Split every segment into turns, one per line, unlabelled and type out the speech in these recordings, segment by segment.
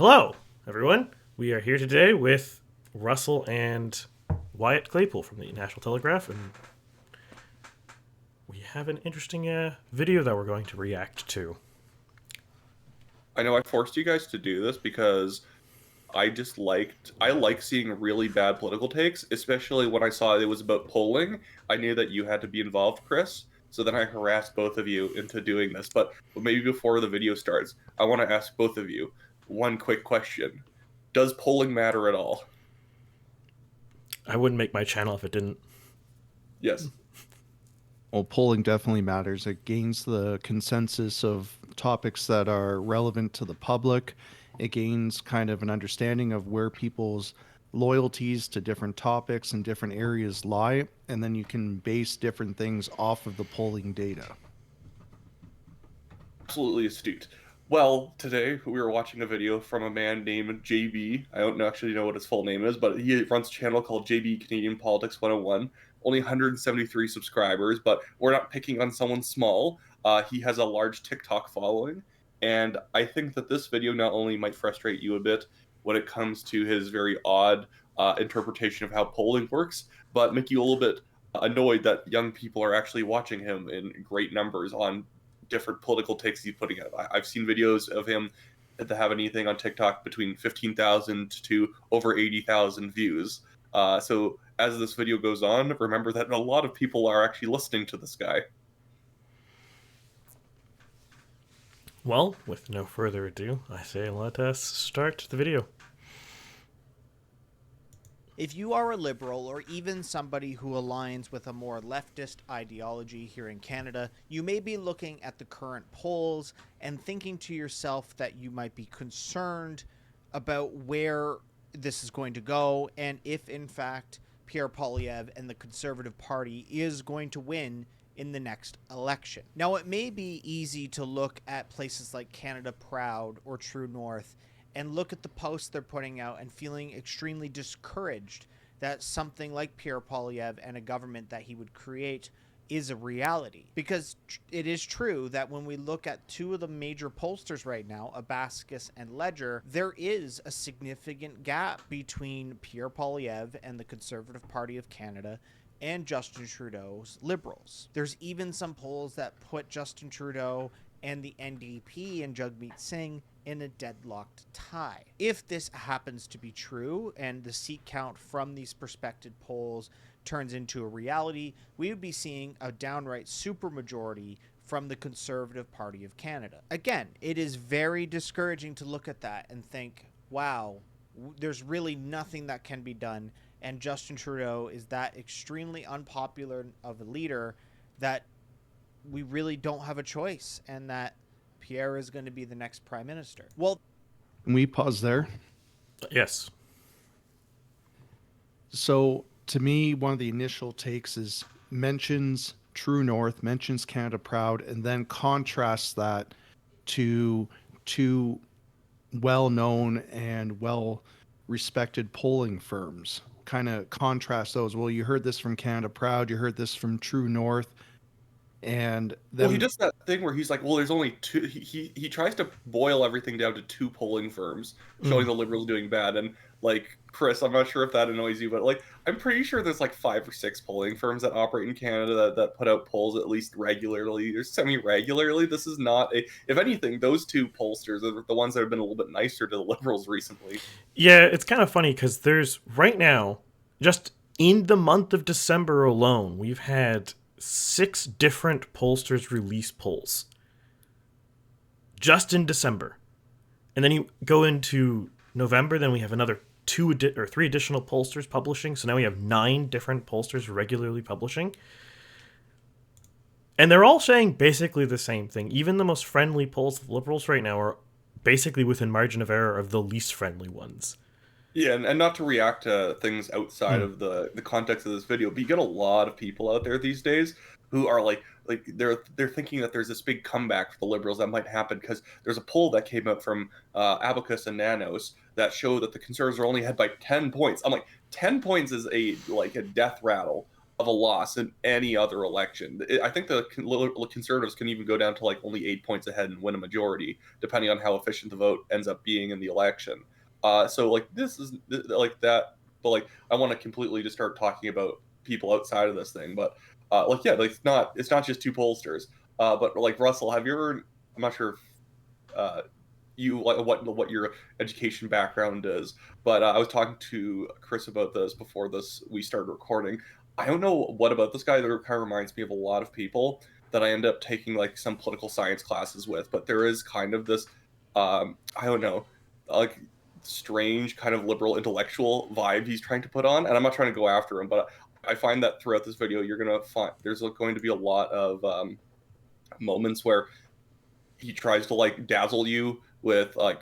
Hello, everyone. We are here today with Russell and Wyatt Claypool from the National Telegraph, and we have an interesting video that we're going to react to.
I know I forced you guys to do this because I like seeing really bad political takes, especially when I saw it was about polling. I knew that you had to be involved, Chris. So then I harassed both of you into doing this. But maybe before the video starts, I want to ask both of you one quick question. Does polling matter at all?
I wouldn't make my channel if it didn't.
Yes.
Well, polling definitely matters. It gains the consensus of topics that are relevant to the public. It gains kind of an understanding of where people's loyalties to different topics and different areas lie, and then you can base different things off of the polling data.
Absolutely astute. Well, today we were watching a video from a man named JB. I don't actually know what his full name is, but he runs a channel called JB Canadian Politics 101. Only 173 subscribers, but we're not picking on someone small. He has a large TikTok following, and I think that this video not only might frustrate you a bit when it comes to his very odd interpretation of how polling works, but make you a little bit annoyed that young people are actually watching him in great numbers on different political takes he's putting out. I've seen videos of him that have anything on TikTok between 15,000 to over 80,000 views. So as this video goes on, remember that a lot of people are actually listening to this guy.
Well, with no further ado, I say let us start the video.
If you are a liberal or even somebody who aligns with a more leftist ideology here in Canada, you may be looking at the current polls and thinking to yourself that you might be concerned about where this is going to go and if, in fact, Pierre Poilievre and the Conservative Party is going to win in the next election. Now, it may be easy to look at places like Canada Proud or True North and look at the posts they're putting out and feeling extremely discouraged that something like Pierre Poilievre and a government that he would create is a reality. Because it is true that when we look at two of the major pollsters right now, Abascus and Ledger, there is a significant gap between Pierre Poilievre and the Conservative Party of Canada and Justin Trudeau's Liberals. There's even some polls that put Justin Trudeau and the NDP and Jagmeet Singh in a deadlocked tie. If this happens to be true and the seat count from these prospective polls turns into a reality, we would be seeing a downright supermajority from the Conservative Party of Canada. Again, it is very discouraging to look at that and think, wow, there's really nothing that can be done, and Justin Trudeau is that extremely unpopular of a leader that we really don't have a choice, and that Pierre is going to be the next prime minister. Well,
Can we pause there?
Yes.
So, to me, one of the initial takes is mentions True North, mentions Canada Proud, and then contrasts that to two well-known and well-respected polling firms. Kind of contrast those. Well, you heard this from Canada Proud, you heard this from True North, and then
Well, he does that thing where he's like, well, there's only two. He tries to boil everything down to two polling firms, showing the Liberals doing bad. And like, Chris, I'm not sure if that annoys you, but like, I'm pretty sure there's like 5 or 6 polling firms that operate in Canada that put out polls at least regularly or semi-regularly. This is not a. If anything, those two pollsters are the ones that have been a little bit nicer to the Liberals recently.
Yeah, it's kind of funny because there's right now, just in the month of December alone, we've had 6 different pollsters release polls. Just in December. And then you go into November, then we have another 3 additional pollsters publishing. So now we have 9 different pollsters regularly publishing. And they're all saying basically the same thing. Even the most friendly polls of Liberals right now are basically within margin of error of the least friendly ones.
Yeah, and not to react to things outside of the context of this video, but you get a lot of people out there these days who are like they're thinking that there's this big comeback for the Liberals that might happen because there's a poll that came out from Abacus and Nanos that showed that the Conservatives are only ahead by 10 points. I'm like, 10 points is a death rattle of a loss in any other election. I think the Conservatives can even go down to like only 8 points ahead and win a majority, depending on how efficient the vote ends up being in the election. So like this is like that, but like I want to completely just start talking about people outside of this thing. But like like it's not just two pollsters. But like Russell, have you ever? I'm not sure if you what your education background is, but I was talking to Chris about this before we started recording. I don't know what about this guy that kind of reminds me of a lot of people that I end up taking like some political science classes with, but there is kind of this I don't know, like strange kind of liberal intellectual vibe he's trying to put on, and I'm not trying to go after him, but I find that throughout this video you're gonna find there's going to be a lot of moments where he tries to like dazzle you with like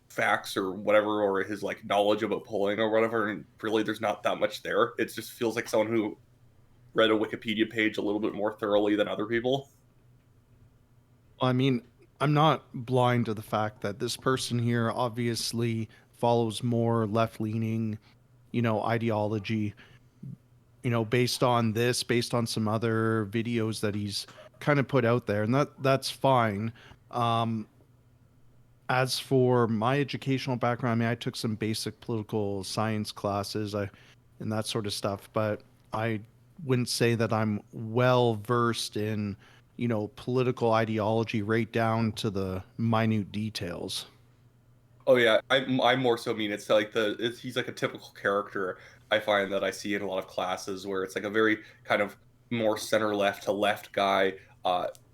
facts or whatever, or his like knowledge about polling or whatever, and really there's not that much there. It just feels like someone who read a Wikipedia page a little bit more thoroughly than other people.
I mean, I'm not blind to the fact that this person here obviously follows more left-leaning, ideology, based on some other videos that he's kind of put out there, and that's fine. As for my educational background, I mean, I took some basic political science classes, and that sort of stuff, but I wouldn't say that I'm well versed in, political ideology right down to the minute details.
Oh yeah, I more so mean it's like he's like a typical character I find that I see in a lot of classes where it's like a very kind of more center left to left guy,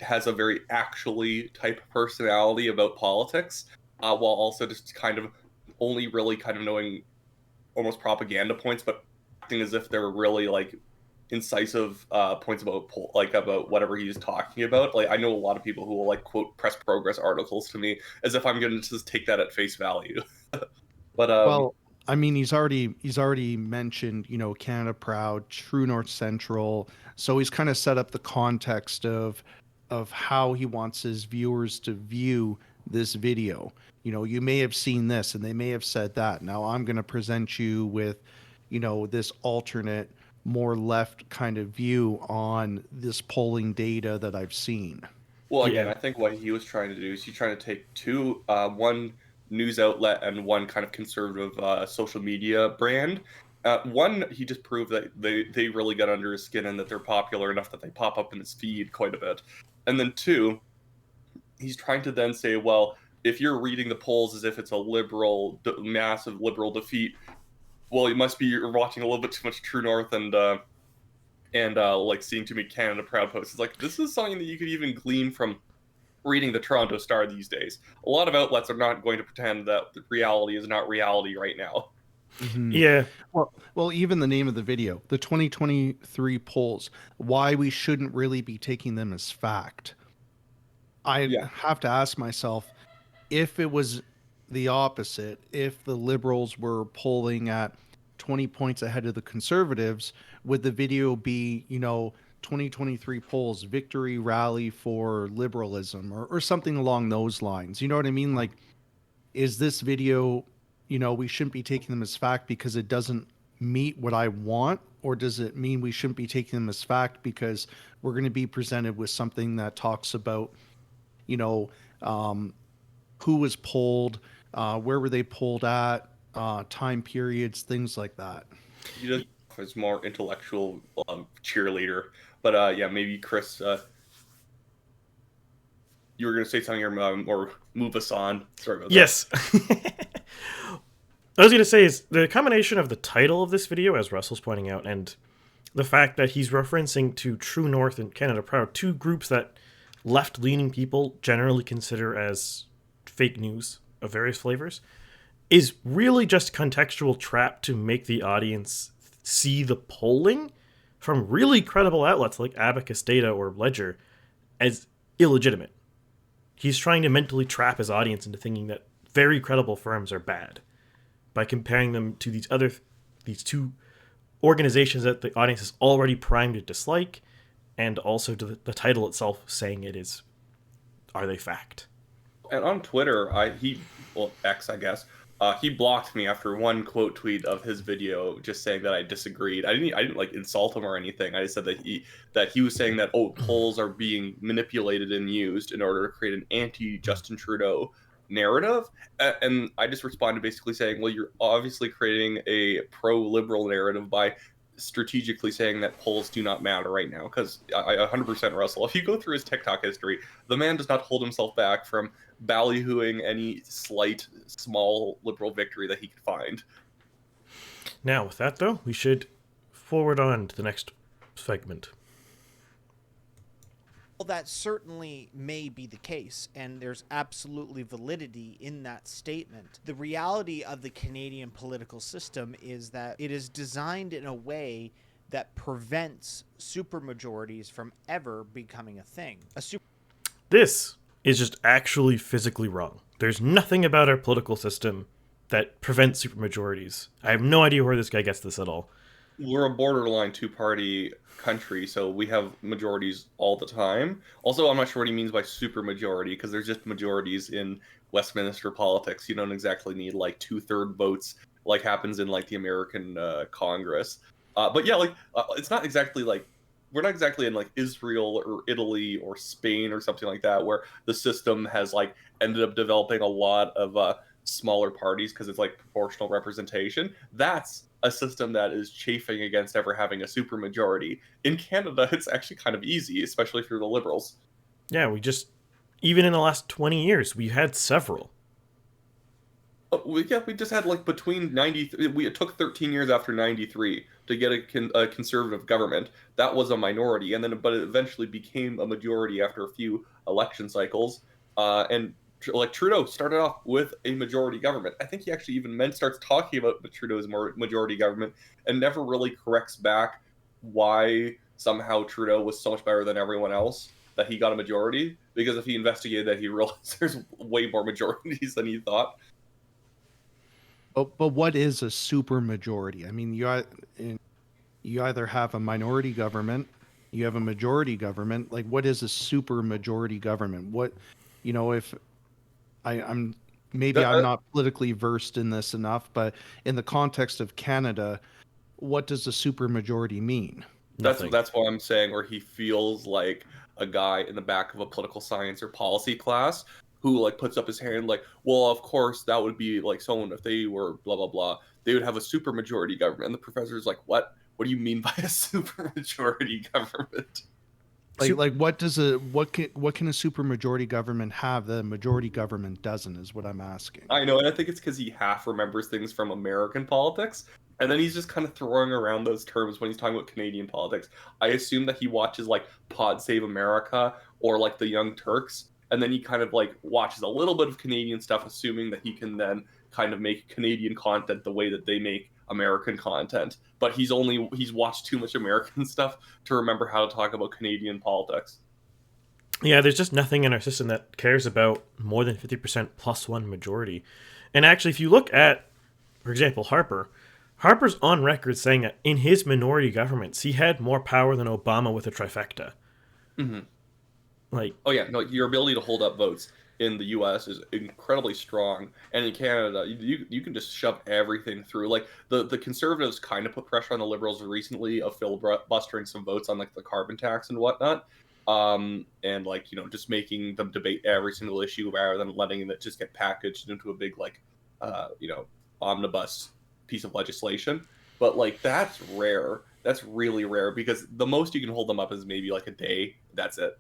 has a very actually type personality about politics, while also just kind of only really kind of knowing almost propaganda points, but acting as if they're really like incisive points about whatever he's talking about. Like I know a lot of people who will like quote press progress articles to me as if I'm going to just take that at face value. But
Well, I mean, he's already mentioned, Canada Proud, True North Central, so he's kind of set up the context of how he wants his viewers to view this video. You may have seen this and they may have said that. Now I'm going to present you with, this alternate, more left kind of view on this polling data that I've seen.
well, again,
Yeah.
I think what he was trying to do is he's trying to take one news outlet and one kind of conservative social media brand. One, he just proved that they really got under his skin and that they're popular enough that they pop up in his feed quite a bit. And then two, he's trying to then say, well, if you're reading the polls as if it's a massive liberal defeat, well, you must be watching a little bit too much True North and like seeing too many Canada Proud posts. It's like this is something that you could even glean from reading the Toronto Star these days. A lot of outlets are not going to pretend that the reality is not reality right now.
Mhm.
Yeah.
Well, even the name of the video, the 2023 polls, why we shouldn't really be taking them as fact. I
Yeah.
have to ask myself, if it was the opposite, if the liberals were polling at 20 points ahead of the conservatives, would the video be, 2023 polls, victory rally for liberalism, or something along those lines? You know what I mean? Like, is this video, we shouldn't be taking them as fact because it doesn't meet what I want? Or does it mean we shouldn't be taking them as fact because we're going to be presented with something that talks about, you know, um, who was polled, where were they polled at, time periods, things like that.
He does is more intellectual cheerleader. But yeah, maybe Chris, you were going to say something or move us on. Sorry about that.
Yes. I was going to say is the combination of the title of this video, as Russell's pointing out, and the fact that he's referencing to True North and Canada Proud, two groups that left-leaning people generally consider as fake news of various flavors, is really just a contextual trap to make the audience see the polling from really credible outlets like Abacus Data or Ledger as illegitimate. He's trying to mentally trap his audience into thinking that very credible firms are bad by comparing them to these two organizations that the audience is already primed to dislike, and also to the title itself saying are they fact?
And on Twitter, X, I guess, He blocked me after one quote tweet of his video, just saying that I disagreed. I didn't like insult him or anything. I just said that he was saying that polls are being manipulated and used in order to create an anti-Justin Trudeau narrative. And I just responded basically saying, well, you're obviously creating a pro-liberal narrative by strategically saying that polls do not matter right now. Because I 100% Russell, if you go through his TikTok history, the man does not hold himself back from ballyhooing any slight, small liberal victory that he could find.
Now, with that, though, we should forward on to the next segment.
Well, that certainly may be the case, and there's absolutely validity in that statement. The reality of the Canadian political system is that it is designed in a way that prevents supermajorities from ever becoming a thing.
This is just actually physically wrong. There's nothing about our political system that prevents supermajorities. I have no idea where this guy gets this at all.
We're a borderline two-party country, so we have majorities all the time. Also, I'm not sure what he means by supermajority, because there's just majorities in Westminster politics. You don't exactly need like 2/3 votes like happens in like the American Congress. But yeah, like it's not exactly like we're not exactly in like Israel or Italy or Spain or something like that, where the system has like ended up developing a lot of smaller parties because it's like proportional representation. That's a system that is chafing against ever having a supermajority. In Canada, it's actually kind of easy, especially if you're the Liberals.
Yeah, even in the last 20 years, we had several.
We just had like between 93. It took 13 years after 93 to get a conservative government. That was a minority, but it eventually became a majority after a few election cycles. And like Trudeau started off with a majority government. I think he actually even starts talking about Trudeau's majority government and never really corrects back why somehow Trudeau was so much better than everyone else that he got a majority. Because if he investigated that, he realized there's way more majorities than he thought.
But what is a supermajority? I mean, you either have a minority government, you have a majority government. Like, what is a supermajority government? What, if I'm not politically versed in this enough, but in the context of Canada, what does a supermajority mean?
That's what I'm saying, where he feels like a guy in the back of a political science or policy class who like puts up his hand like, well, of course that would be like someone if they were blah blah blah, they would have a supermajority government. And the professor's like, what do you mean by a supermajority government?
Like what can a supermajority government have that a majority government doesn't, is what I'm asking.
I know, and I think it's because he half remembers things from American politics, and then he's just kind of throwing around those terms when he's talking about Canadian politics. I assume that he watches like Pod Save America or like the Young Turks, and then he kind of like watches a little bit of Canadian stuff, assuming that he can then kind of make Canadian content the way that they make American content. But he's watched too much American stuff to remember how to talk about Canadian politics.
Yeah, there's just nothing in our system that cares about more than 50% plus one majority. And actually, if you look at, for example, Harper's on record saying that in his minority governments, he had more power than Obama with a trifecta.
Mm-hmm.
Like,
oh yeah, no, your ability to hold up votes in the U.S. is incredibly strong, and in Canada, you can just shove everything through. Like the Conservatives kind of put pressure on the Liberals recently of filibustering some votes on like the carbon tax and whatnot, and like just making them debate every single issue rather than letting it just get packaged into a big like omnibus piece of legislation. But like that's rare. That's really rare, because the most you can hold them up is maybe like a day. That's it.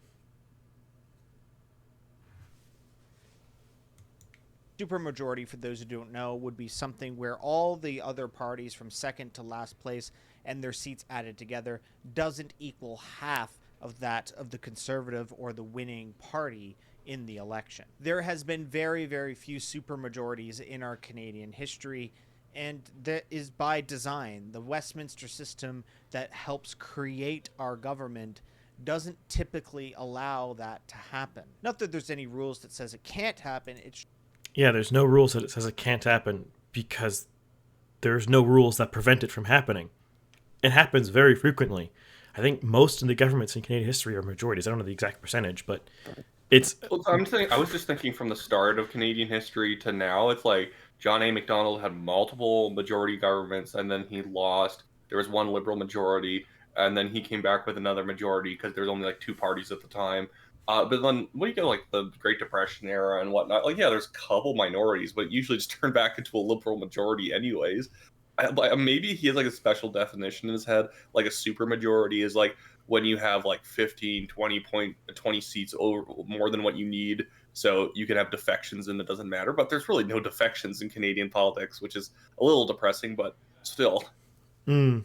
Supermajority, for those who don't know, would be something where all the other parties from second to last place and their seats added together doesn't equal half of that of the Conservative or the winning party in the election. There has been very, very few supermajorities in our Canadian history, and that is by design. The Westminster system that helps create our government doesn't typically allow that to happen. Not that there's any rules that says it can't happen,
yeah, there's no rules that it says it can't happen because there's no rules that prevent it from happening. It happens very frequently. I think most of the governments in Canadian history are majorities. I don't know the exact percentage, but it's...
Well, I was just thinking from the start of Canadian history to now, it's like John A. Macdonald had multiple majority governments, and then he lost. There was one liberal majority, and then he came back with another majority because there was only like two parties at the time. But then when you get like the Great Depression era and whatnot, like yeah, there's a couple minorities, but usually just turn back into a liberal majority anyways. Maybe he has like a special definition in his head, like a super majority is like when you have like 15, 20 seats over more than what you need, so you can have defections and it doesn't matter. But there's really no defections in Canadian politics, which is a little depressing, but still.
Mm.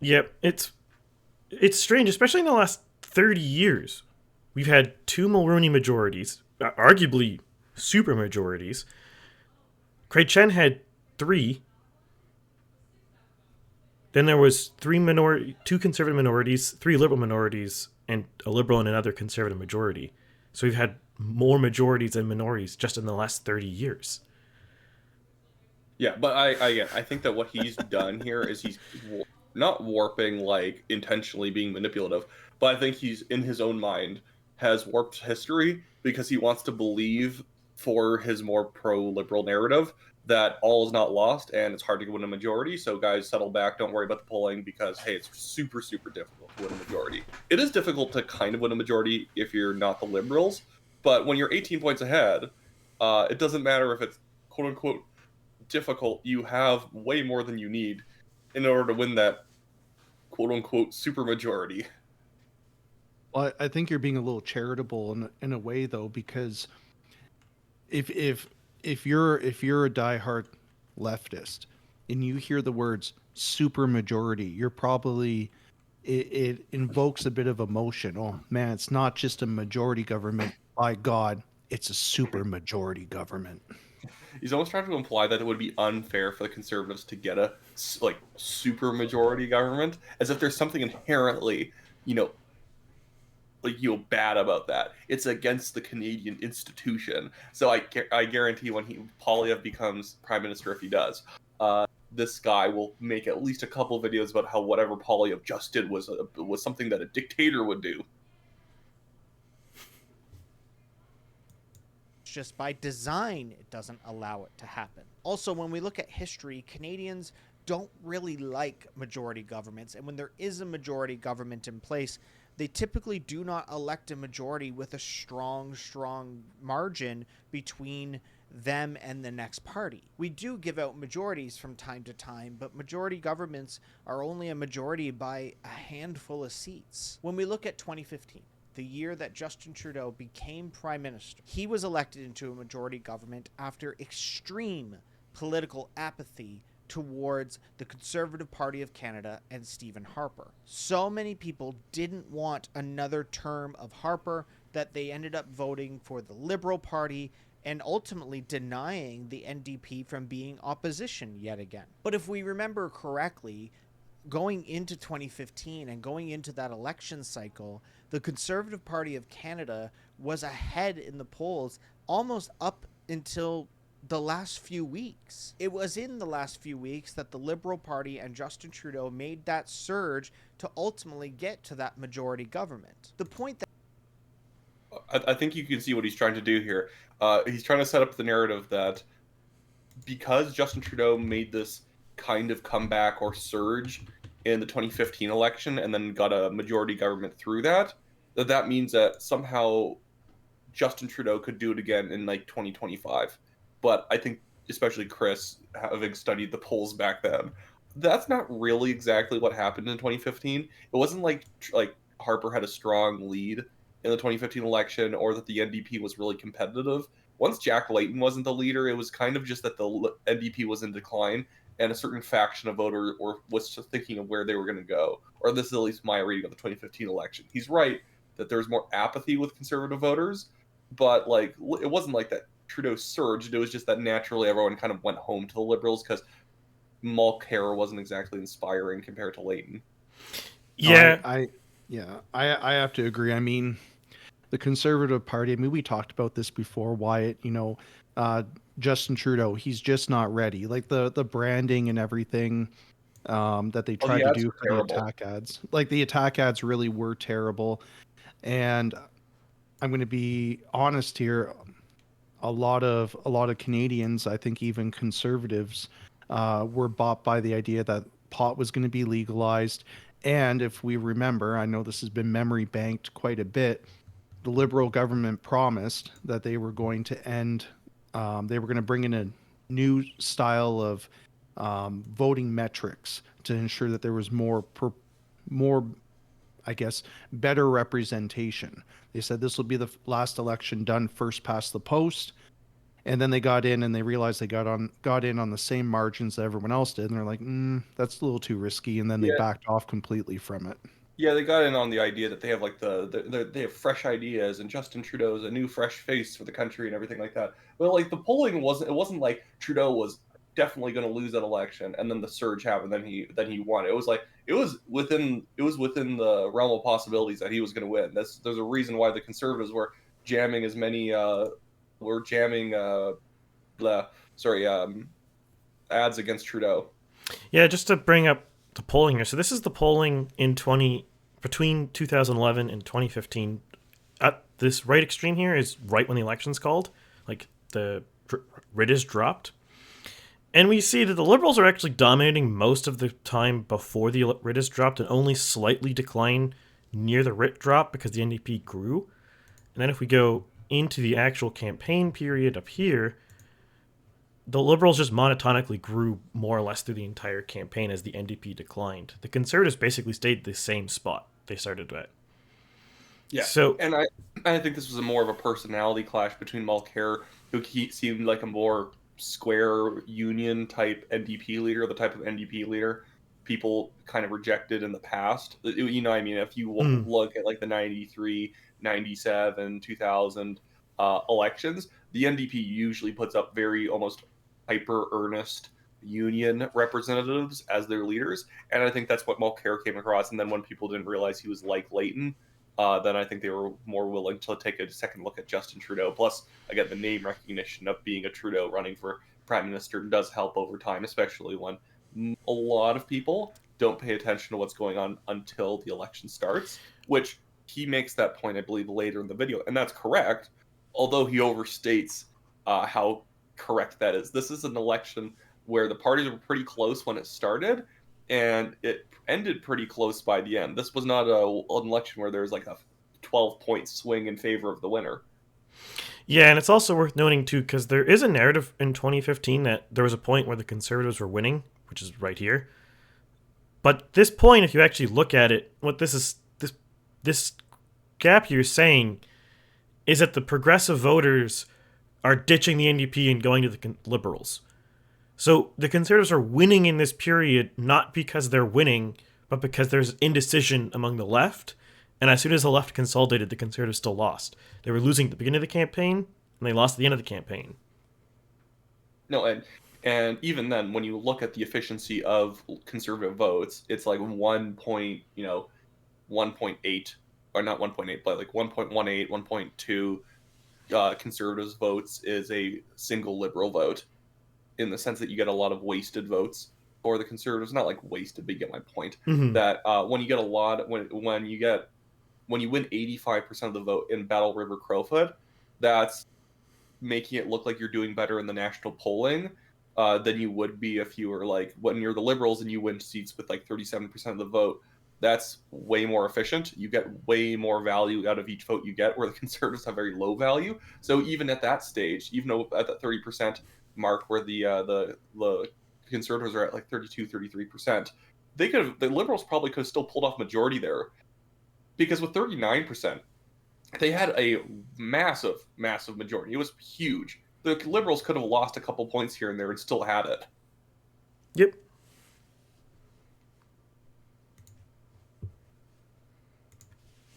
Yep, it's strange, especially in the last 30 years. We've had two Mulroney majorities, arguably super majorities. Craig Chen had three. Then there was two conservative minorities, three liberal minorities, and a liberal and another conservative majority. So we've had more majorities than minorities just in the last 30 years.
Yeah, but I think that what he's done here is he's not warping, like intentionally being manipulative, but I think he's in his own mind has warped history because he wants to believe for his more pro-liberal narrative that all is not lost and it's hard to win a majority. So guys, settle back, don't worry about the polling because hey, it's super difficult to win a majority. It is difficult to kind of win a majority if you're not the liberals, but when you're 18 points ahead, it doesn't matter if it's quote unquote difficult. You have way more than you need in order to win that quote unquote super majority.
Well, I think you're being a little charitable in a way though, because if you're a diehard leftist and you hear the words super majority, you're probably it invokes a bit of emotion. Oh man, it's not just a majority government. By God, it's a super majority government.
He's almost trying to imply that it would be unfair for the Conservatives to get a like super majority government, as if there's something inherently, bad about that. It's against the Canadian institution. So I guarantee when Poilievre becomes prime minister, if he does, this guy will make at least a couple videos about how whatever Poilievre just did was something that a dictator would do.
Just by design, it doesn't allow it to happen. Also, when we look at history, Canadians don't really like majority governments, and when there is a majority government in place, they typically do not elect a majority with a strong margin between them and the next party. We do give out majorities from time to time, but majority governments are only a majority by a handful of seats. When we look at 2015, the year that Justin Trudeau became prime minister, he was elected into a majority government after extreme political apathy towards the Conservative Party of Canada and Stephen Harper. So many people didn't want another term of Harper that they ended up voting for the Liberal Party and ultimately denying the NDP from being opposition yet again. But if we remember correctly, going into 2015 and going into that election cycle, the Conservative Party of Canada was ahead in the polls almost up until the last few weeks. It was in the last few weeks that the Liberal Party and Justin Trudeau made that surge to ultimately get to that majority government. The point that
I think you can see what he's trying to do here. He's trying to set up the narrative that because Justin Trudeau made this kind of comeback or surge in the 2015 election and then got a majority government through that means that somehow Justin Trudeau could do it again in like 2025. But I think, especially Chris, having studied the polls back then, that's not really exactly what happened in 2015. It wasn't like Harper had a strong lead in the 2015 election or that the NDP was really competitive. Once Jack Layton wasn't the leader, it was kind of just that the NDP was in decline and a certain faction of voters was just thinking of where they were going to go. Or this is at least my reading of the 2015 election. He's right that there's more apathy with conservative voters, but like it wasn't like that Trudeau surged. It was just that naturally everyone kind of went home to the Liberals because Mulcair wasn't exactly inspiring compared to Layton.
Yeah.
I have to agree. I mean, the Conservative Party, I mean, we talked about this before, Wyatt, Justin Trudeau, he's just not ready. Like the branding and everything that they tried to do for the attack ads. Like the attack ads really were terrible. And I'm going to be honest here. a lot of Canadians, I think even conservatives, were bought by the idea that pot was going to be legalized. And if we remember, I know this has been memory banked quite a bit, the Liberal government promised that they were going to end, they were going to bring in a new style of voting metrics to ensure that there was more, I guess, better representation. They said this will be the last election done first past the post. And then they got in and they realized they got in on the same margins that everyone else did. And they're like, that's a little too risky. And then they
Yeah.
backed off completely from it.
Yeah, they got in on the idea that they have like they have fresh ideas, and Justin Trudeau's a new fresh face for the country and everything like that. But like the polling wasn't like Trudeau was definitely going to lose that election, and then the surge happened, then he won. It was like it was within the realm of possibilities that he was going to win. There's a reason why the Conservatives were jamming as many blah, sorry ads against Trudeau.
Yeah, just to bring up the polling here. So this is the polling between 2011 and 2015. At this right extreme here is right when the election's called, like the writ is dropped. And we see that the Liberals are actually dominating most of the time before the writ is dropped and only slightly decline near the writ drop because the NDP grew. And then if we go into the actual campaign period up here, the Liberals just monotonically grew more or less through the entire campaign as the NDP declined. The Conservatives basically stayed the same spot they started at.
Yeah,
so
and I think this was more of a personality clash between Mulcair, who seemed like a more square union type NDP leader, the type of NDP leader people kind of rejected in the past. You know, I mean, if you look at like the 93, 97, 2000 elections, the NDP usually puts up very almost hyper earnest union representatives as their leaders, and I think that's what Mulcair came across. And then when people didn't realize he was like Leighton, then I think they were more willing to take a second look at Justin Trudeau. Plus, again, the name recognition of being a Trudeau running for prime minister does help over time, especially when a lot of people don't pay attention to what's going on until the election starts, which he makes that point, I believe, later in the video. And that's correct, although he overstates how correct that is. This is an election where the parties were pretty close when it started, and it ended pretty close by the end. This was not an election where there's like a 12-point swing in favor of the winner.
Yeah, and it's also worth noting, too, because there is a narrative in 2015 that there was a point where the Conservatives were winning, which is right here. But this point, if you actually look at it, what this gap you're saying is that the progressive voters are ditching the NDP and going to the Liberals. So the Conservatives are winning in this period not because they're winning, but because there's indecision among the left. And as soon as the left consolidated, the Conservatives still lost. They were losing at the beginning of the campaign, and they lost at the end of the campaign.
No, and even then, when you look at the efficiency of Conservative votes, it's like 1.8, or not 1.8, but like 1.18, 1.2 Conservatives votes is a single Liberal vote, in the sense that you get a lot of wasted votes for the Conservatives. Not like wasted, but you get my point.
Mm-hmm.
That when you get a lot, when you win 85% of the vote in Battle River Crowfoot, that's making it look like you're doing better in the national polling than you would be if you were like when you're the Liberals and you win seats with like 37% of the vote. That's way more efficient. You get way more value out of each vote you get, where the Conservatives have very low value. So even at that stage, even though at that 30% mark where the Conservatives are at like 32, 33%, the Liberals probably could have still pulled off majority there, because with 39%, they had a massive majority. It was huge. The Liberals could have lost a couple points here and there and still had it.
Yep.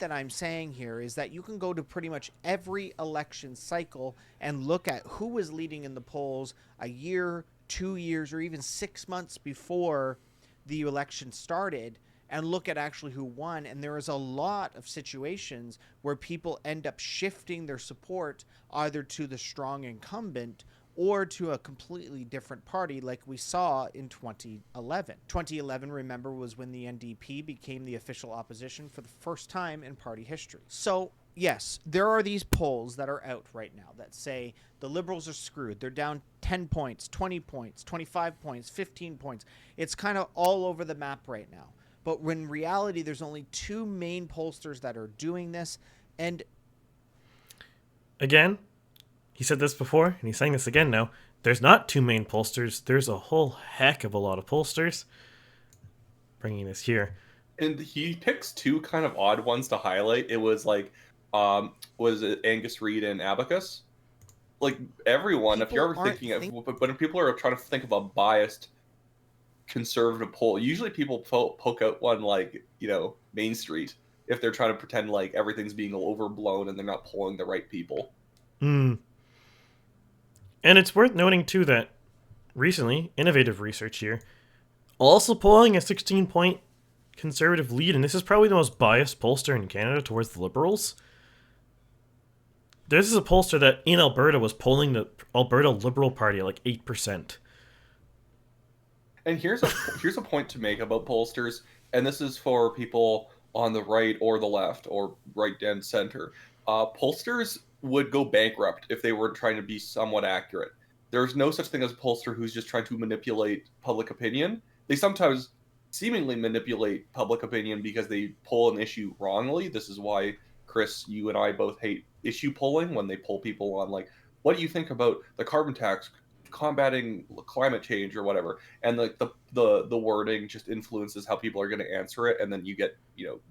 That I'm saying here is that you can go to pretty much every election cycle and look at who was leading in the polls a year, 2 years, or even 6 months before the election started, and look at actually who won. And there is a lot of situations where people end up shifting their support either to the strong incumbent or to a completely different party, like we saw in 2011. 2011, remember, was when the NDP became the official opposition for the first time in party history. So yes, there are these polls that are out right now that say the Liberals are screwed. They're down 10 points, 20 points, 25 points, 15 points. It's kind of all over the map right now. But in reality, there's only two main pollsters that are doing this. And
Again, he said this before, and he's saying this again now. There's not two main pollsters. There's a whole heck of a lot of pollsters. Bringing this here.
And he picks two kind of odd ones to highlight. It was like, was it Angus Reid and Abacus? Like everyone, if you're ever thinking of, but when people are trying to think of a biased conservative poll, usually people poke out one like, Main Street if they're trying to pretend like everything's being overblown and they're not polling the right people.
And it's worth noting too that recently, innovative research here, also polling a 16-point conservative lead, and this is probably the most biased pollster in Canada towards the Liberals. This is a pollster that in Alberta was polling the Alberta Liberal Party at like 8%.
And here's a point to make about pollsters, and this is for people on the right or the left or right and center. Pollsters would go bankrupt if they were trying to be somewhat accurate. There's no such thing as a pollster who's just trying to manipulate public opinion. They sometimes seemingly manipulate public opinion because they poll an issue wrongly. This is why, Chris, you and I both hate issue polling, when they poll people on like, what do you think about the carbon tax, combating climate change, or whatever, and like the wording just influences how people are going to answer it, and then you get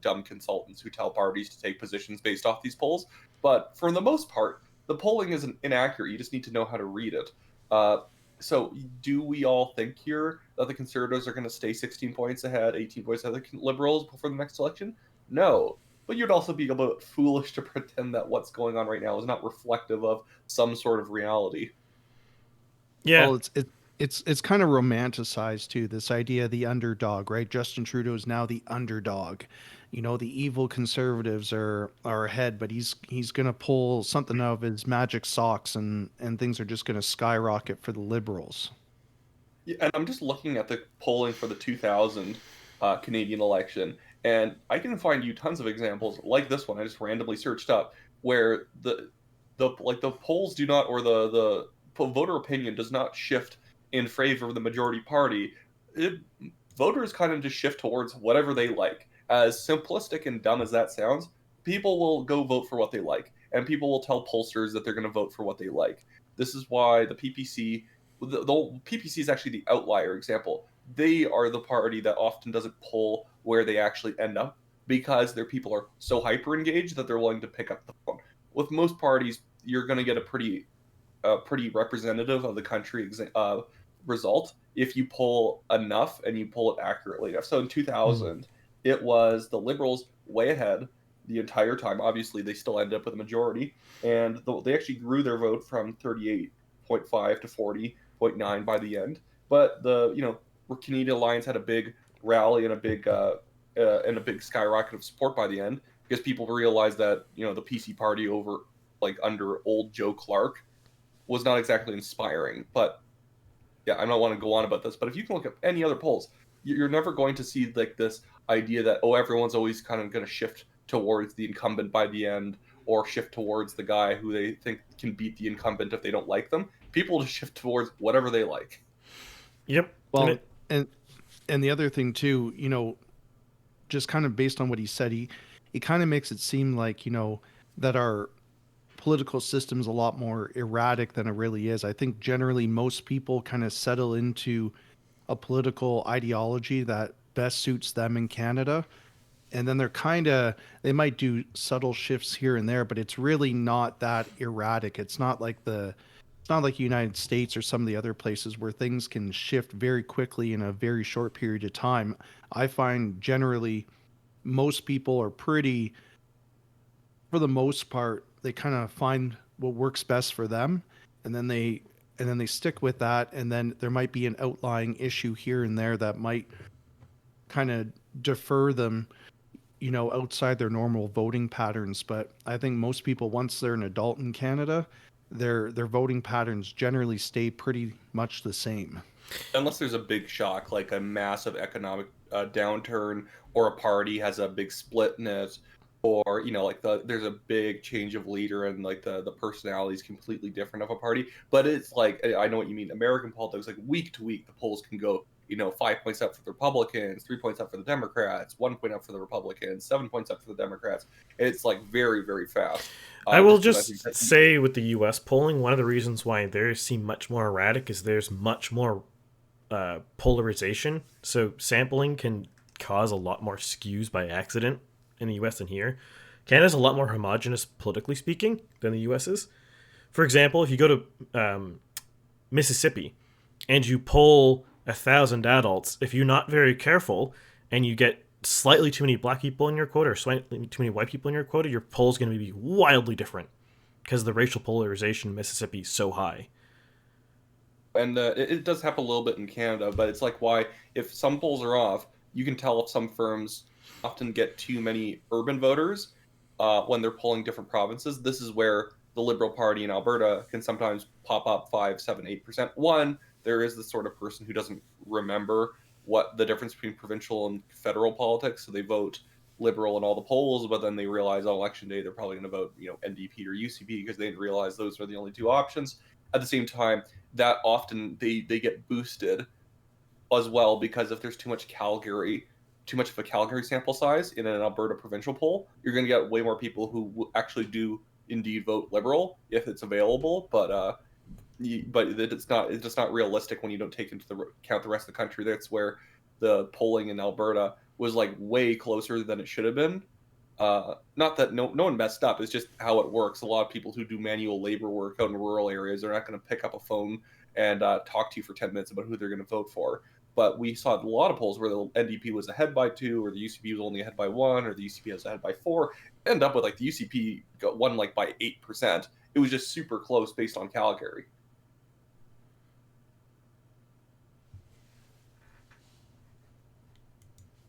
dumb consultants who tell parties to take positions based off these polls. But for the most part, the polling isn't inaccurate. You just need to know how to read it. So do we all think here that the Conservatives are going to stay 16 points ahead, 18 points ahead of the Liberals before the next election? No. But you'd also be a bit foolish to pretend that what's going on right now is not reflective of some sort of reality.
Yeah.
Well, it's kind of romanticized too, this idea of the underdog, right? Justin Trudeau is now the underdog. The evil Conservatives are ahead, but he's going to pull something out of his magic socks, and things are just going to skyrocket for the Liberals.
Yeah, and I'm just looking at the polling for the 2000 Canadian election, and I can find you tons of examples like this one I just randomly searched up, where the polls do not, or the voter opinion does not shift in favor of the majority party. Voters kind of just shift towards whatever they like. As simplistic and dumb as that sounds, people will go vote for what they like, and people will tell pollsters that they're going to vote for what they like. This is why the PPC, the PPC is actually the outlier example. They are the party that often doesn't poll where they actually end up, because their people are so hyper engaged that they're willing to pick up the phone. With most parties, you're going to get a pretty representative of the country result if you poll enough and you poll it accurately enough. So in 2000, it was the Liberals way ahead the entire time. Obviously, they still ended up with a majority, and they actually grew their vote from 38.5 to 40.9 by the end. But the Canadian Alliance had a big rally and a big skyrocket of support by the end, because people realized that the PC party under old Joe Clark was not exactly inspiring. But yeah, I don't want to go on about this, but if you can look at any other polls, you're never going to see like this idea that everyone's always kind of going to shift towards the incumbent by the end, or shift towards the guy who they think can beat the incumbent if they don't like them. People just shift towards whatever they like.
Yep.
Well, and the other thing too, just kind of based on what he said, he kind of makes it seem like that our political system's a lot more erratic than it really is. I think generally most people kind of settle into a political ideology that best suits them in Canada, and then they might do subtle shifts here and there, but it's really not that erratic. It's not like the United States or some of the other places where things can shift very quickly in a very short period of time. I find generally most people are pretty, for the most part, they kind of find what works best for them, and then they stick with that. And then there might be an outlying issue here and there that might kind of defer them, outside their normal voting patterns. But I think most people, once they're an adult in Canada, their voting patterns generally stay pretty much the same.
Unless there's a big shock, like a massive economic downturn, or a party has a big split in it, or like there's a big change of leader and like the personality is completely different of a party. But it's like, I know what you mean. American politics, like week to week, the polls can go 5 points up for the Republicans, 3 points up for the Democrats, 1 point up for the Republicans, 7 points up for the Democrats. It's like very, very fast.
I will
just because I think
just say with the U.S. polling, one of the reasons why theirs seem much more erratic is there's much more polarization. So sampling can cause a lot more skews by accident in the U.S. than here. Canada's a lot more homogenous politically speaking than the U.S. is. For example, if you go to Mississippi and you poll 1,000 adults, if you're not very careful and you get slightly too many black people in your quota or slightly too many white people in your quota, your poll's going to be wildly different because the racial polarization in Mississippi is so high.
And it does happen a little bit in Canada, but it's like why if some polls are off, you can tell if some firms often get too many urban voters when they're polling different provinces. This is where the Liberal Party in Alberta can sometimes pop up 5, 7, 8%. One, there is this sort of person who doesn't remember what the difference between provincial and federal politics, so they vote Liberal in all the polls, but then they realize on election day they're probably going to vote NDP or UCP because they didn't realize those are the only two options. At the same time, that often they get boosted as well because if there's too much of a Calgary sample size in an Alberta provincial poll, you're going to get way more people who actually do indeed vote Liberal if it's available. But it's just not realistic when you don't take into account the rest of the country. That's where the polling in Alberta was like way closer than it should have been. Not that no one messed up. It's just how it works. A lot of people who do manual labor work out in rural areas are not going to pick up a phone and talk to you for 10 minutes about who they're going to vote for. But we saw a lot of polls where the NDP was ahead by 2, or the UCP was only ahead by 1, or the UCP was ahead by 4. End up with like the UCP won like by 8%. It was just super close based on Calgary.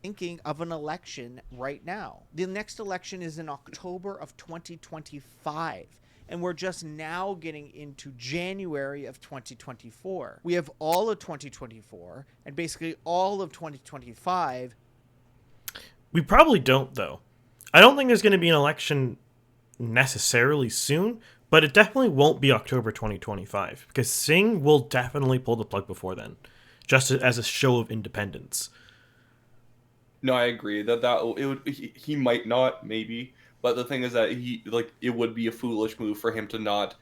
Thinking of an election right now. The next election is in October of 2025, and we're just now getting into January of 2024. We have all of 2024 and basically all of 2025.
We probably don't, though. I don't think there's going to be an election necessarily soon, but it definitely won't be October 2025 because Singh will definitely pull the plug before then, just as a show of independence.
No, I agree he might not, maybe, but the thing is that it would be a foolish move for him to not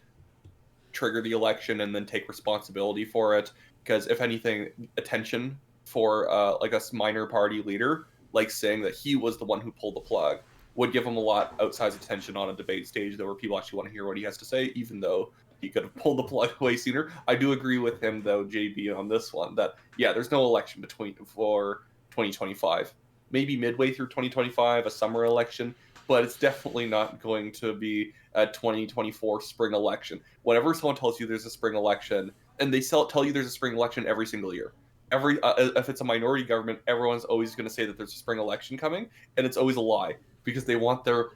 trigger the election and then take responsibility for it. Because if anything, attention for like a minor party leader, like saying that he was the one who pulled the plug, would give him a lot outsized attention on a debate stage, though, where people actually want to hear what he has to say, even though he could have pulled the plug way sooner. I do agree with him, though, JB, on this one, that yeah, there's no election for 2025. Maybe midway through 2025, a summer election, but it's definitely not going to be a 2024 spring election. Whenever someone tells you there's a spring election, and they tell you there's a spring election every single year, if it's a minority government, everyone's always going to say that there's a spring election coming, and it's always a lie because they want their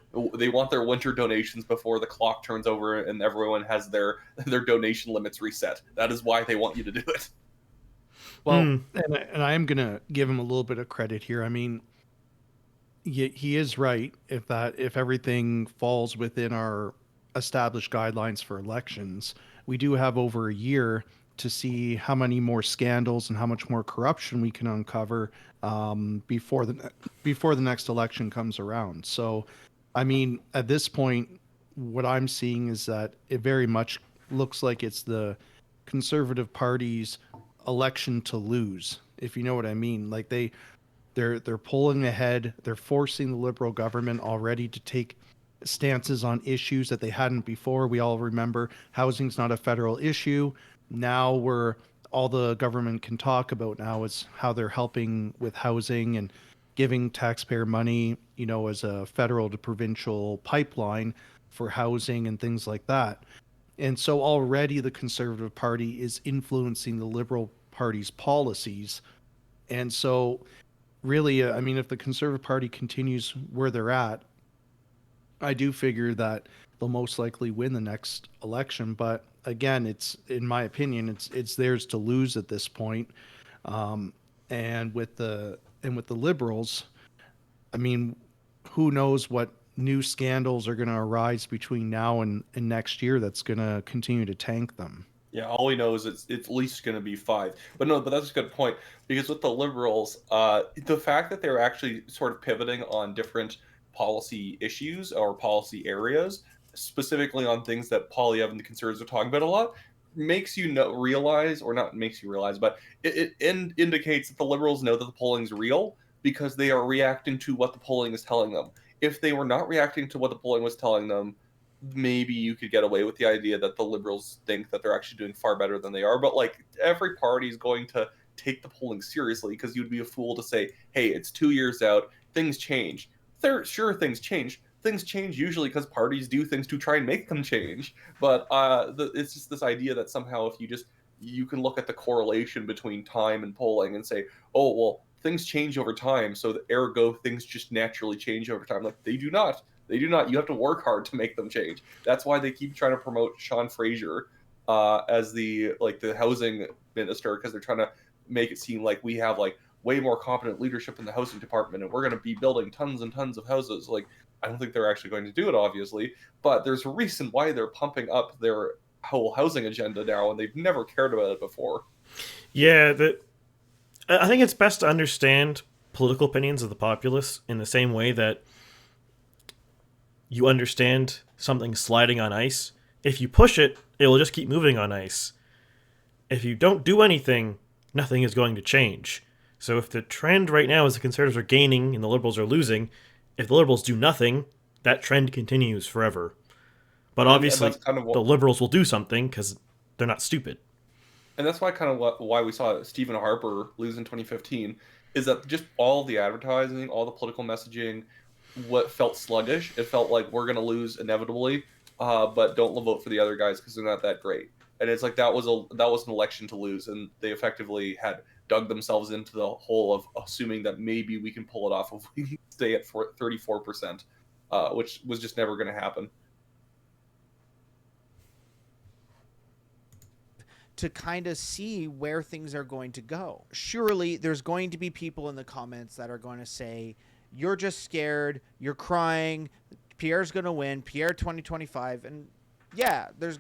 winter donations before the clock turns over and everyone has their donation limits reset. That is why they want you to do it.
Well, and I am going to give him a little bit of credit here. I mean, he is right if everything falls within our established guidelines for elections. We do have over a year to see how many more scandals and how much more corruption we can uncover before the next election comes around. So, I mean, at this point, what I'm seeing is that it very much looks like it's the Conservative Party's election to lose, if you know what I mean. Like they're pulling ahead. They're forcing the Liberal government already to take stances on issues that they hadn't before. We all remember housing's not a federal issue. Now all the government can talk about now is how they're helping with housing and giving taxpayer money, as a federal to provincial pipeline for housing and things like that. And so already the Conservative Party is influencing the Liberal Party's policies. And so really, I mean, if the Conservative Party continues where they're at, I do figure that they'll most likely win the next election. But again, it's, in my opinion, it's theirs to lose at this point. And with the Liberals, I mean, who knows what new scandals are going to arise between now and next year that's going to continue to tank them.
Yeah, all we know is it's at least going to be 5. But no, but that's a good point, because with the Liberals, the fact that they're actually sort of pivoting on different policy issues or policy areas, specifically on things that Polyev and the Conservatives are talking about a lot, makes you realize, or not makes you realize, but it indicates that the Liberals know that the polling's real because they are reacting to what the polling is telling them. If they were not reacting to what the polling was telling them, maybe you could get away with the idea that the Liberals think that they're actually doing far better than they are. But like, every party is going to take the polling seriously, because you'd be a fool to say, hey, it's 2 years out, things change. Sure, things change. Things change usually because parties do things to try and make them change. But it's just this idea that somehow if you can look at the correlation between time and polling and say, oh, well, things change over time, so ergo things just naturally change over time. Like, they do not. They do not. You have to work hard to make them change. That's why they keep trying to promote Sean Fraser as the housing minister, because they're trying to make it seem like we have like way more competent leadership in the housing department, and we're going to be building tons and tons of houses. Like, I don't think they're actually going to do it, obviously, but there's a reason why they're pumping up their whole housing agenda now, and they've never cared about it before.
Yeah, I think it's best to understand political opinions of the populace in the same way that you understand something sliding on ice. If you push it, it will just keep moving on ice. If you don't do anything, nothing is going to change. So if the trend right now is the Conservatives are gaining and the Liberals are losing, if the Liberals do nothing, that trend continues forever. But obviously, kind of the Liberals will do something because they're not stupid.
And that's why we saw Stephen Harper lose in 2015, is that just all the advertising, all the political messaging, what felt sluggish. It felt like we're going to lose inevitably, but don't vote for the other guys because they're not that great. And it's like that was an election to lose, and they effectively had dug themselves into the hole of assuming that maybe we can pull it off if we stay at 34%, which was just never going to happen.
To kind of see where things are going to go. Surely there's going to be people in the comments that are going to say, you're just scared, you're crying, Pierre's going to win, Pierre 2025. And yeah, there's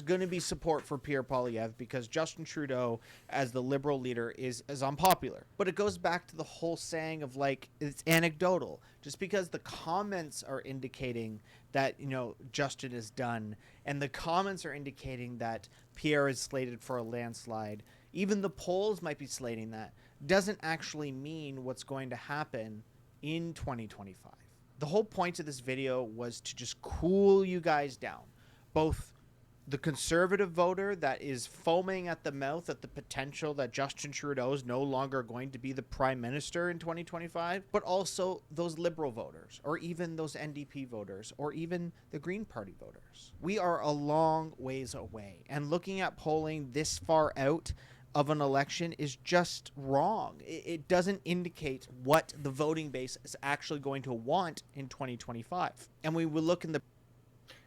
going to be support for Pierre Poilievre because Justin Trudeau as the Liberal leader is unpopular. But it goes back to the whole saying of like, it's anecdotal. Just because the comments are indicating that, you know, Justin is done, and the comments are indicating that Pierre is slated for a landslide, even the polls might be slating that, doesn't actually mean what's going to happen in 2025. The whole point of this video was to just cool you guys down. Both the conservative voter that is foaming at the mouth at the potential that Justin Trudeau is no longer going to be the prime minister in 2025, but also those liberal voters, or even those NDP voters, or even the Green Party voters. We are a long ways away, and looking at polling this far out of an election is just wrong. It doesn't indicate what the voting base is actually going to want in 2025. And we will look in the...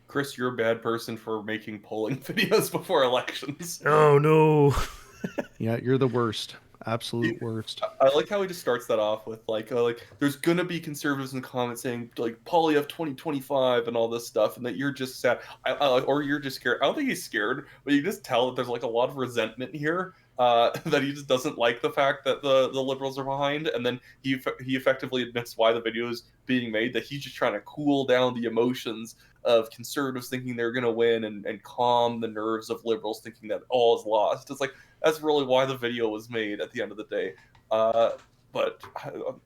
Chris, you're a bad person for making polling videos before elections.
Oh, no.
Yeah, you're the worst. Absolute worst.
I like how he just starts that off with like there's gonna be conservatives in the comments saying like Poilievre 2025 and all this stuff, and that you're just sad, or you're just scared. I don't think he's scared, but you just tell that there's like a lot of resentment here. That he just doesn't like the fact that the Liberals are behind, and then he effectively admits why the video is being made, that he's just trying to cool down the emotions of conservatives thinking they're going to win, and calm the nerves of Liberals thinking that all is lost. It's like, that's really why the video was made at the end of the day. But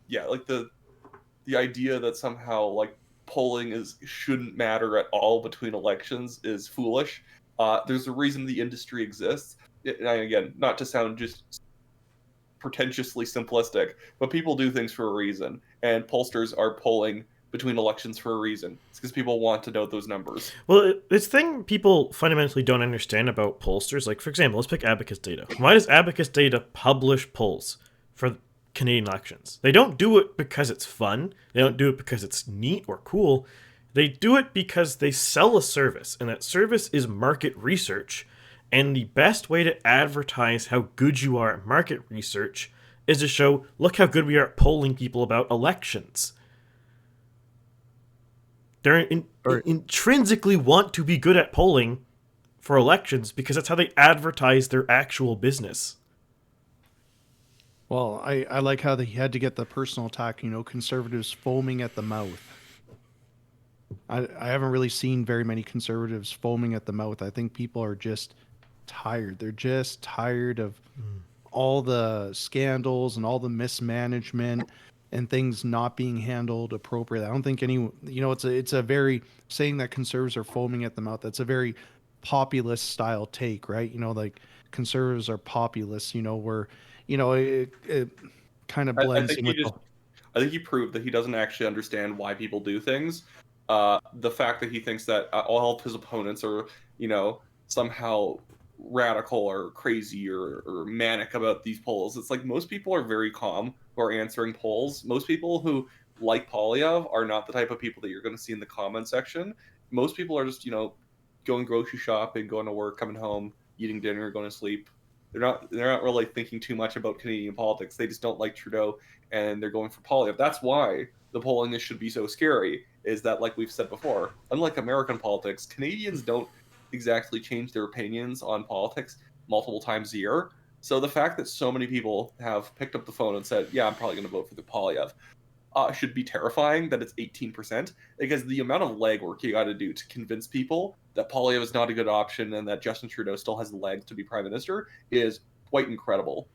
yeah, like the idea that somehow like polling shouldn't matter at all between elections is foolish. There's a reason the industry exists. And again, not to sound just pretentiously simplistic, but people do things for a reason, and pollsters are polling between elections for a reason. It's because people want to know those numbers.
Well, this thing people fundamentally don't understand about pollsters, like, for example, let's pick Abacus Data. Why does Abacus Data publish polls for Canadian elections? They don't do it because it's fun. They don't do it because it's neat or cool. They do it because they sell a service, and that service is market research. And the best way to advertise how good you are at market research is to show, look how good we are at polling people about elections. intrinsically want to be good at polling for elections because that's how they advertise their actual business.
Well, I like how he had to get the personal attack, conservatives foaming at the mouth. I haven't really seen very many conservatives foaming at the mouth. I think people are just tired. They're just tired of all the scandals and all the mismanagement and things not being handled appropriately. I don't think it's a very, saying that conservatives are foaming at the mouth. That's a very populist style take, right? Like conservatives are populists, where, it kind of blends in with
I think he proved that he doesn't actually understand why people do things. The fact that he thinks that all of his opponents are, somehow radical or crazy or manic about these polls. It's like most people are very calm who are answering polls. Most people who like Polyev are not the type of people that you're going to see in the comment section. Most people are just, going grocery shopping, going to work, coming home, eating dinner, going to sleep. They're not really thinking too much about Canadian politics. They just don't like Trudeau and they're going for Polyev. That's why the polling should be so scary, is that, like we've said before, unlike American politics, Canadians don't exactly change their opinions on politics multiple times a year. So the fact that so many people have picked up the phone and said, yeah, I'm probably going to vote for the Polyev, should be terrifying that it's 18%, because the amount of legwork you got to do to convince people that Polyev is not a good option and that Justin Trudeau still has the legs to be prime minister is quite incredible.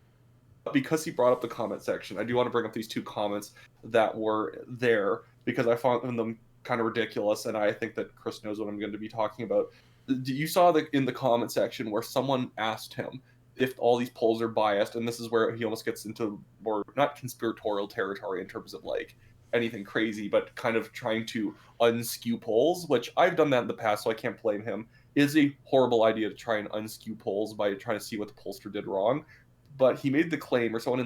Because he brought up the comment section, I do want to bring up these two comments that were there because I found them kind of ridiculous, and I think that Chris knows what I'm going to be talking about. You saw in the comment section where someone asked him if all these polls are biased, and this is where he almost gets into more, not conspiratorial territory in terms of like anything crazy, but kind of trying to unskew polls, which I've done that in the past, so I can't blame him. It is a horrible idea to try and unskew polls by trying to see what the pollster did wrong. But he made the claim, or someone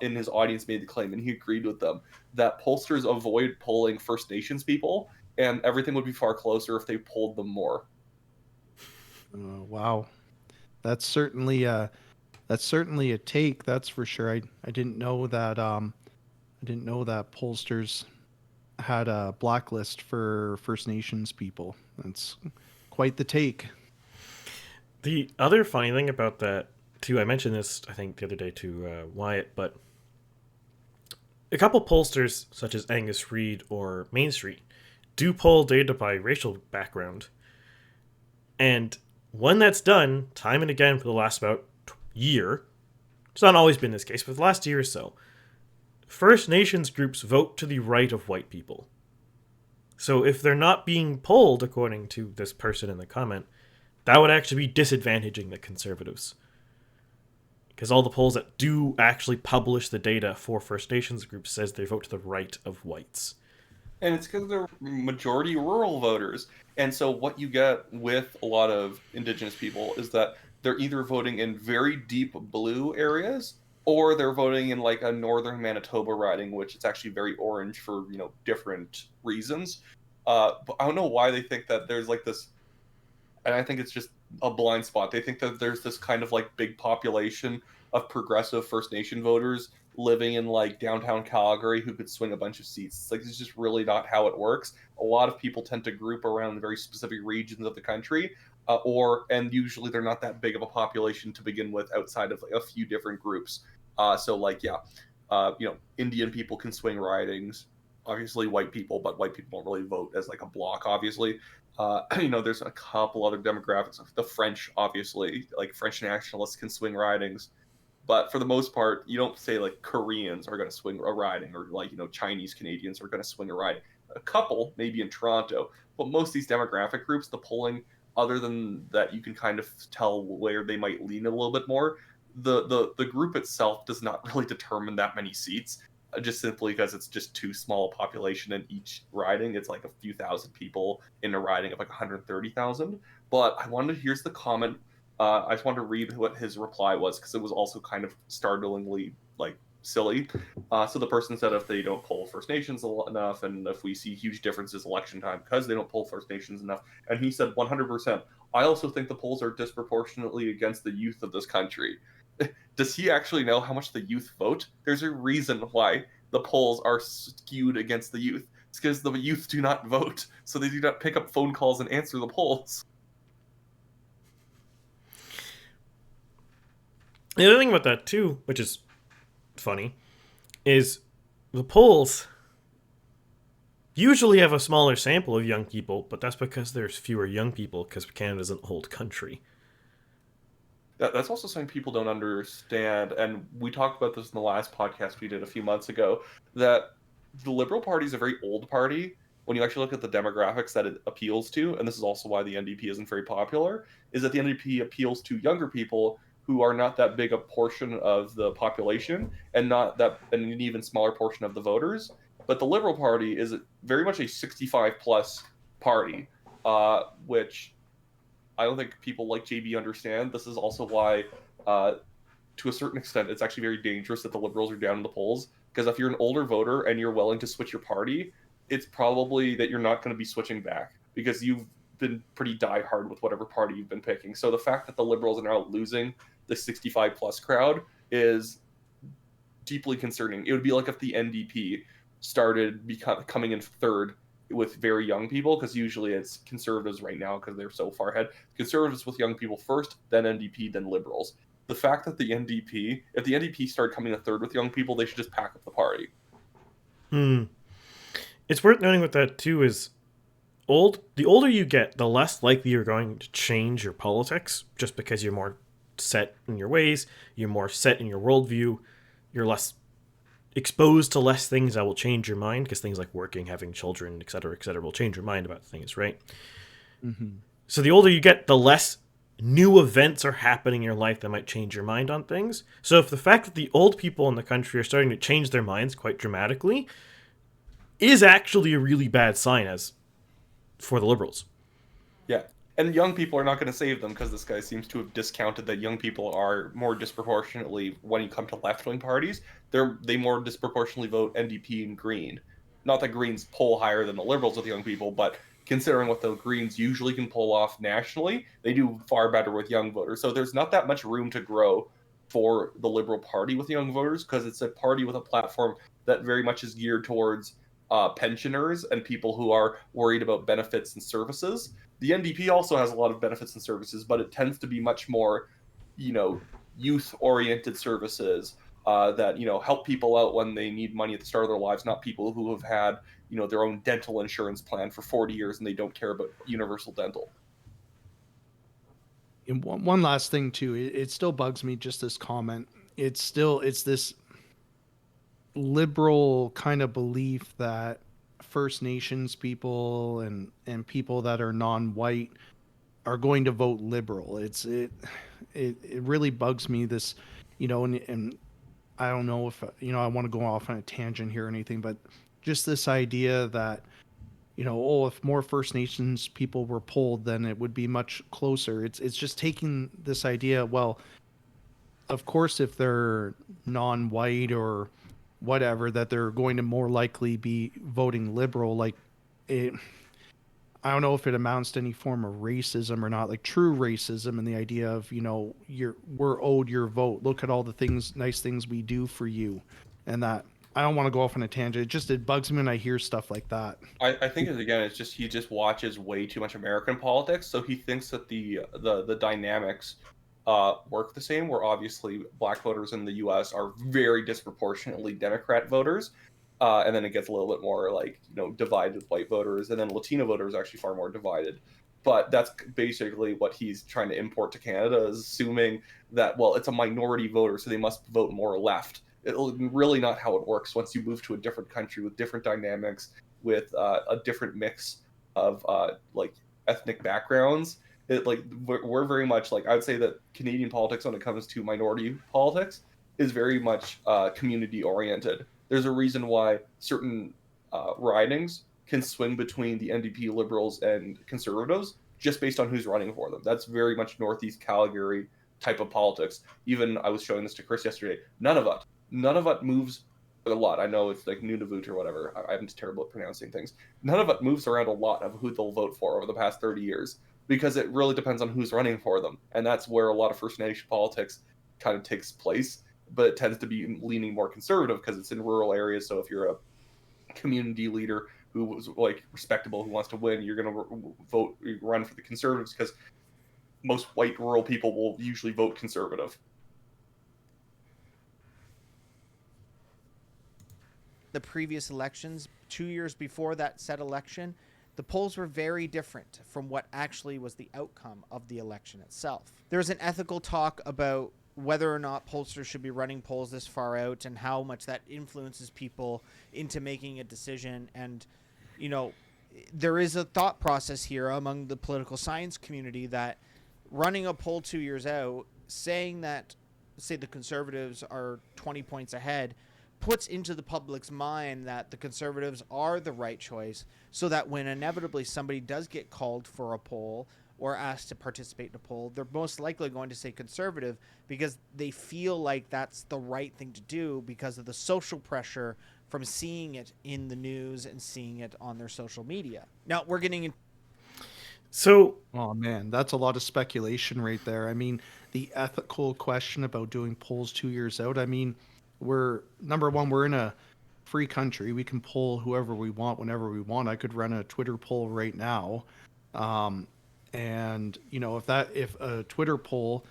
in his audience made the claim, and he agreed with them, that pollsters avoid polling First Nations people, and everything would be far closer if they polled them more.
Wow, that's certainly a take. That's for sure. I didn't know that. I didn't know that pollsters had a blacklist for First Nations people. That's quite the take.
The other funny thing about that, too, I mentioned this, I think, the other day to Wyatt, but a couple pollsters, such as Angus Reid or Main Street, do poll data by racial background. And when that's done, time and again for the last about year, it's not always been this case, but the last year or so, First Nations groups vote to the right of white people. So if they're not being polled, according to this person in the comment, that would actually be disadvantaging the Conservatives. Because all the polls that do actually publish the data for First Nations groups says they vote to the right of whites.
And it's because they're majority rural voters. And so what you get with a lot of Indigenous people is that they're either voting in very deep blue areas, or they're voting in like a northern Manitoba riding, which is actually very orange for, different reasons. But I don't know why they think that there's like this, and I think it's just a blind spot. They think that there's this kind of like big population of progressive First Nation voters living in like downtown Calgary who could swing a bunch of seats. It's like, it's just really not how it works. A lot of people tend to group around very specific regions of the country, and usually they're not that big of a population to begin with outside of like a few different groups. Indian people can swing ridings. Obviously, white people, but white people don't really vote as like a block. Obviously, there's a couple other demographics. The French, obviously, like French nationalists can swing ridings. But for the most part, you don't say like Koreans are going to swing a riding, or like, Chinese Canadians are going to swing a riding. A couple, maybe in Toronto, but most of these demographic groups, the polling, other than that, you can kind of tell where they might lean a little bit more. The group itself does not really determine that many seats, just simply because it's just too small a population in each riding. It's like a few thousand people in a riding of like 130,000. But here's the comment. I just wanted to read what his reply was, because it was also kind of startlingly like silly. So the person said, if they don't poll First Nations enough, and if we see huge differences election time because they don't poll First Nations enough, and he said 100%. I also think the polls are disproportionately against the youth of this country. Does he actually know how much the youth vote? There's a reason why the polls are skewed against the youth. It's because the youth do not vote, so they do not pick up phone calls and answer the polls.
The other thing about that, too, which is funny, is the polls usually have a smaller sample of young people, but that's because there's fewer young people because Canada's an old country.
That's also something people don't understand, and we talked about this in the last podcast we did a few months ago, that the Liberal Party is a very old party. When you actually look at the demographics that it appeals to, and this is also why the NDP isn't very popular, is that the NDP appeals to younger people who are not that big a portion of the population, and not that and an even smaller portion of the voters. But the Liberal Party is very much a 65 plus party, which I don't think people like JB understand. This is also why, to a certain extent, it's actually very dangerous that the Liberals are down in the polls. Because if you're an older voter and you're willing to switch your party, it's probably that you're not going to be switching back because you've been pretty diehard with whatever party you've been picking. So the fact that the Liberals are now losing the 65 plus crowd is deeply concerning. It would be like if the NDP started coming in third with very young people, because usually it's Conservatives right now because they're so far ahead. Conservatives with young people first, then NDP, then Liberals. The fact that if the NDP started coming in third with young people, they should just pack up the party.
It's worth noting with that, too, is the older you get, the less likely you're going to change your politics, just because you're more set in your ways, you're more set in your worldview, you're less exposed to less things that will change your mind, because things like working, having children, et cetera, will change your mind about things, right?
Mm-hmm.
So the older you get, the less new events are happening in your life that might change your mind on things. So if the fact that the old people in the country are starting to change their minds quite dramatically is actually a really bad sign as for the Liberals.
Yeah. And young people are not going to save them because this guy seems to have discounted that young people are more disproportionately, when you come to left-wing parties, they more disproportionately vote NDP and Green. Not that Greens poll higher than the Liberals with young people, but considering what the Greens usually can pull off nationally, they do far better with young voters. So there's not that much room to grow for the Liberal Party with young voters because it's a party with a platform that very much is geared towards pensioners and people who are worried about benefits and services. The NDP also has a lot of benefits and services, but it tends to be much more, youth-oriented services that, help people out when they need money at the start of their lives, not people who have had, their own dental insurance plan for 40 years and they don't care about universal dental.
And one last thing, too, it still bugs me, just this comment. It's this liberal kind of belief that First Nations people and people that are non-white are going to vote liberal. It really bugs me, this, and I don't know if I want to go off on a tangent here or anything, but just this idea that if more First Nations people were polled, then it would be much closer. It's just taking this idea, well, of course, if they're non-white or whatever, that they're going to more likely be voting liberal. Like, it, I don't know if it amounts to any form of racism or not, like true racism, and the idea of, we're owed your vote. Look at all the nice things we do for you. And that, I don't want to go off on a tangent. It bugs me when I hear stuff like that.
I think it's just he just watches way too much American politics, so he thinks that the dynamics work the same. Where obviously black voters in the U.S. are very disproportionately Democrat voters, and then it gets a little bit more divided with white voters, and then Latino voters are actually far more divided. But that's basically what he's trying to import to Canada, is assuming that, well, it's a minority voter, so they must vote more left. It's really not how it works. Once you move to a different country with different dynamics, with a different mix of ethnic backgrounds, we're very much I would say that Canadian politics, when it comes to minority politics, is very much community oriented. There's a reason why certain ridings can swing between the NDP, Liberals, and Conservatives just based on who's running for them. That's very much Northeast Calgary type of politics. Even I was showing this to Chris yesterday. None of it moves a lot. I know it's like Nunavut or whatever. I'm just terrible at pronouncing things. None of it moves around a lot of who they'll vote for over the past 30 years because it really depends on who's running for them. And that's where a lot of First Nation politics kind of takes place. But it tends to be leaning more conservative because it's in rural areas. So if you're a community leader who was like respectable, who wants to win, you're going to run for the Conservatives, because most white rural people will usually vote Conservative.
The previous elections, 2 years before that said election, the polls were very different from what actually was the outcome of the election itself. There's an ethical talk about whether or not pollsters should be running polls this far out and how much that influences people into making a decision. And, you know, there is a thought process here among the political science community that running a poll 2 years out, saying that, say, the Conservatives are 20 points ahead, puts into the public's mind that the Conservatives are the right choice, so that when inevitably somebody does get called for a poll or asked to participate in a poll, they're most likely going to say Conservative because they feel like that's the right thing to do because of the social pressure from seeing it in the news and seeing it on their social media. Now, we're getting in.
So,
Oh man, that's a lot of speculation right there. I mean, the ethical question about doing polls 2 years out. I mean, we're number one, we're in a free country. We can poll whoever we want whenever we want. I could run a Twitter poll right now. And you know, if a Twitter poll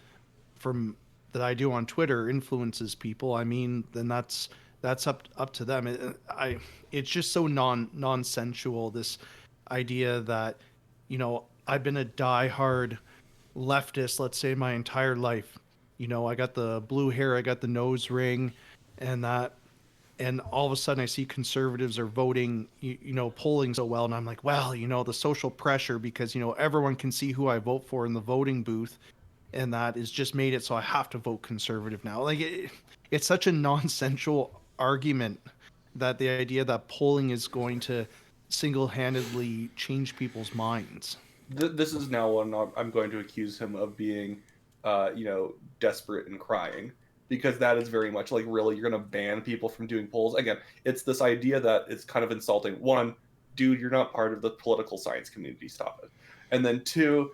from that I do on Twitter influences people, I mean, then that's up to them. It's just so nonsensical, this idea that, you know, I've been a diehard leftist, let's say, my entire life. You know, I got the blue hair, I got the nose ring, and that, and all of a sudden I see conservatives are voting, you know, polling so well, and I'm like, well, you know, the social pressure, because, you know, everyone can see who I vote for in the voting booth, and that is just made it so I have to vote conservative now. Like, it's such a nonsensical argument that the idea that polling is going to single-handedly change people's minds.
This is now when I'm going to accuse him of being, you know, desperate and crying, because that is very much like, really, you're going to ban people from doing polls? Again, it's this idea that it's kind of insulting. One, dude, you're not part of the political science community. Stop it. And then two,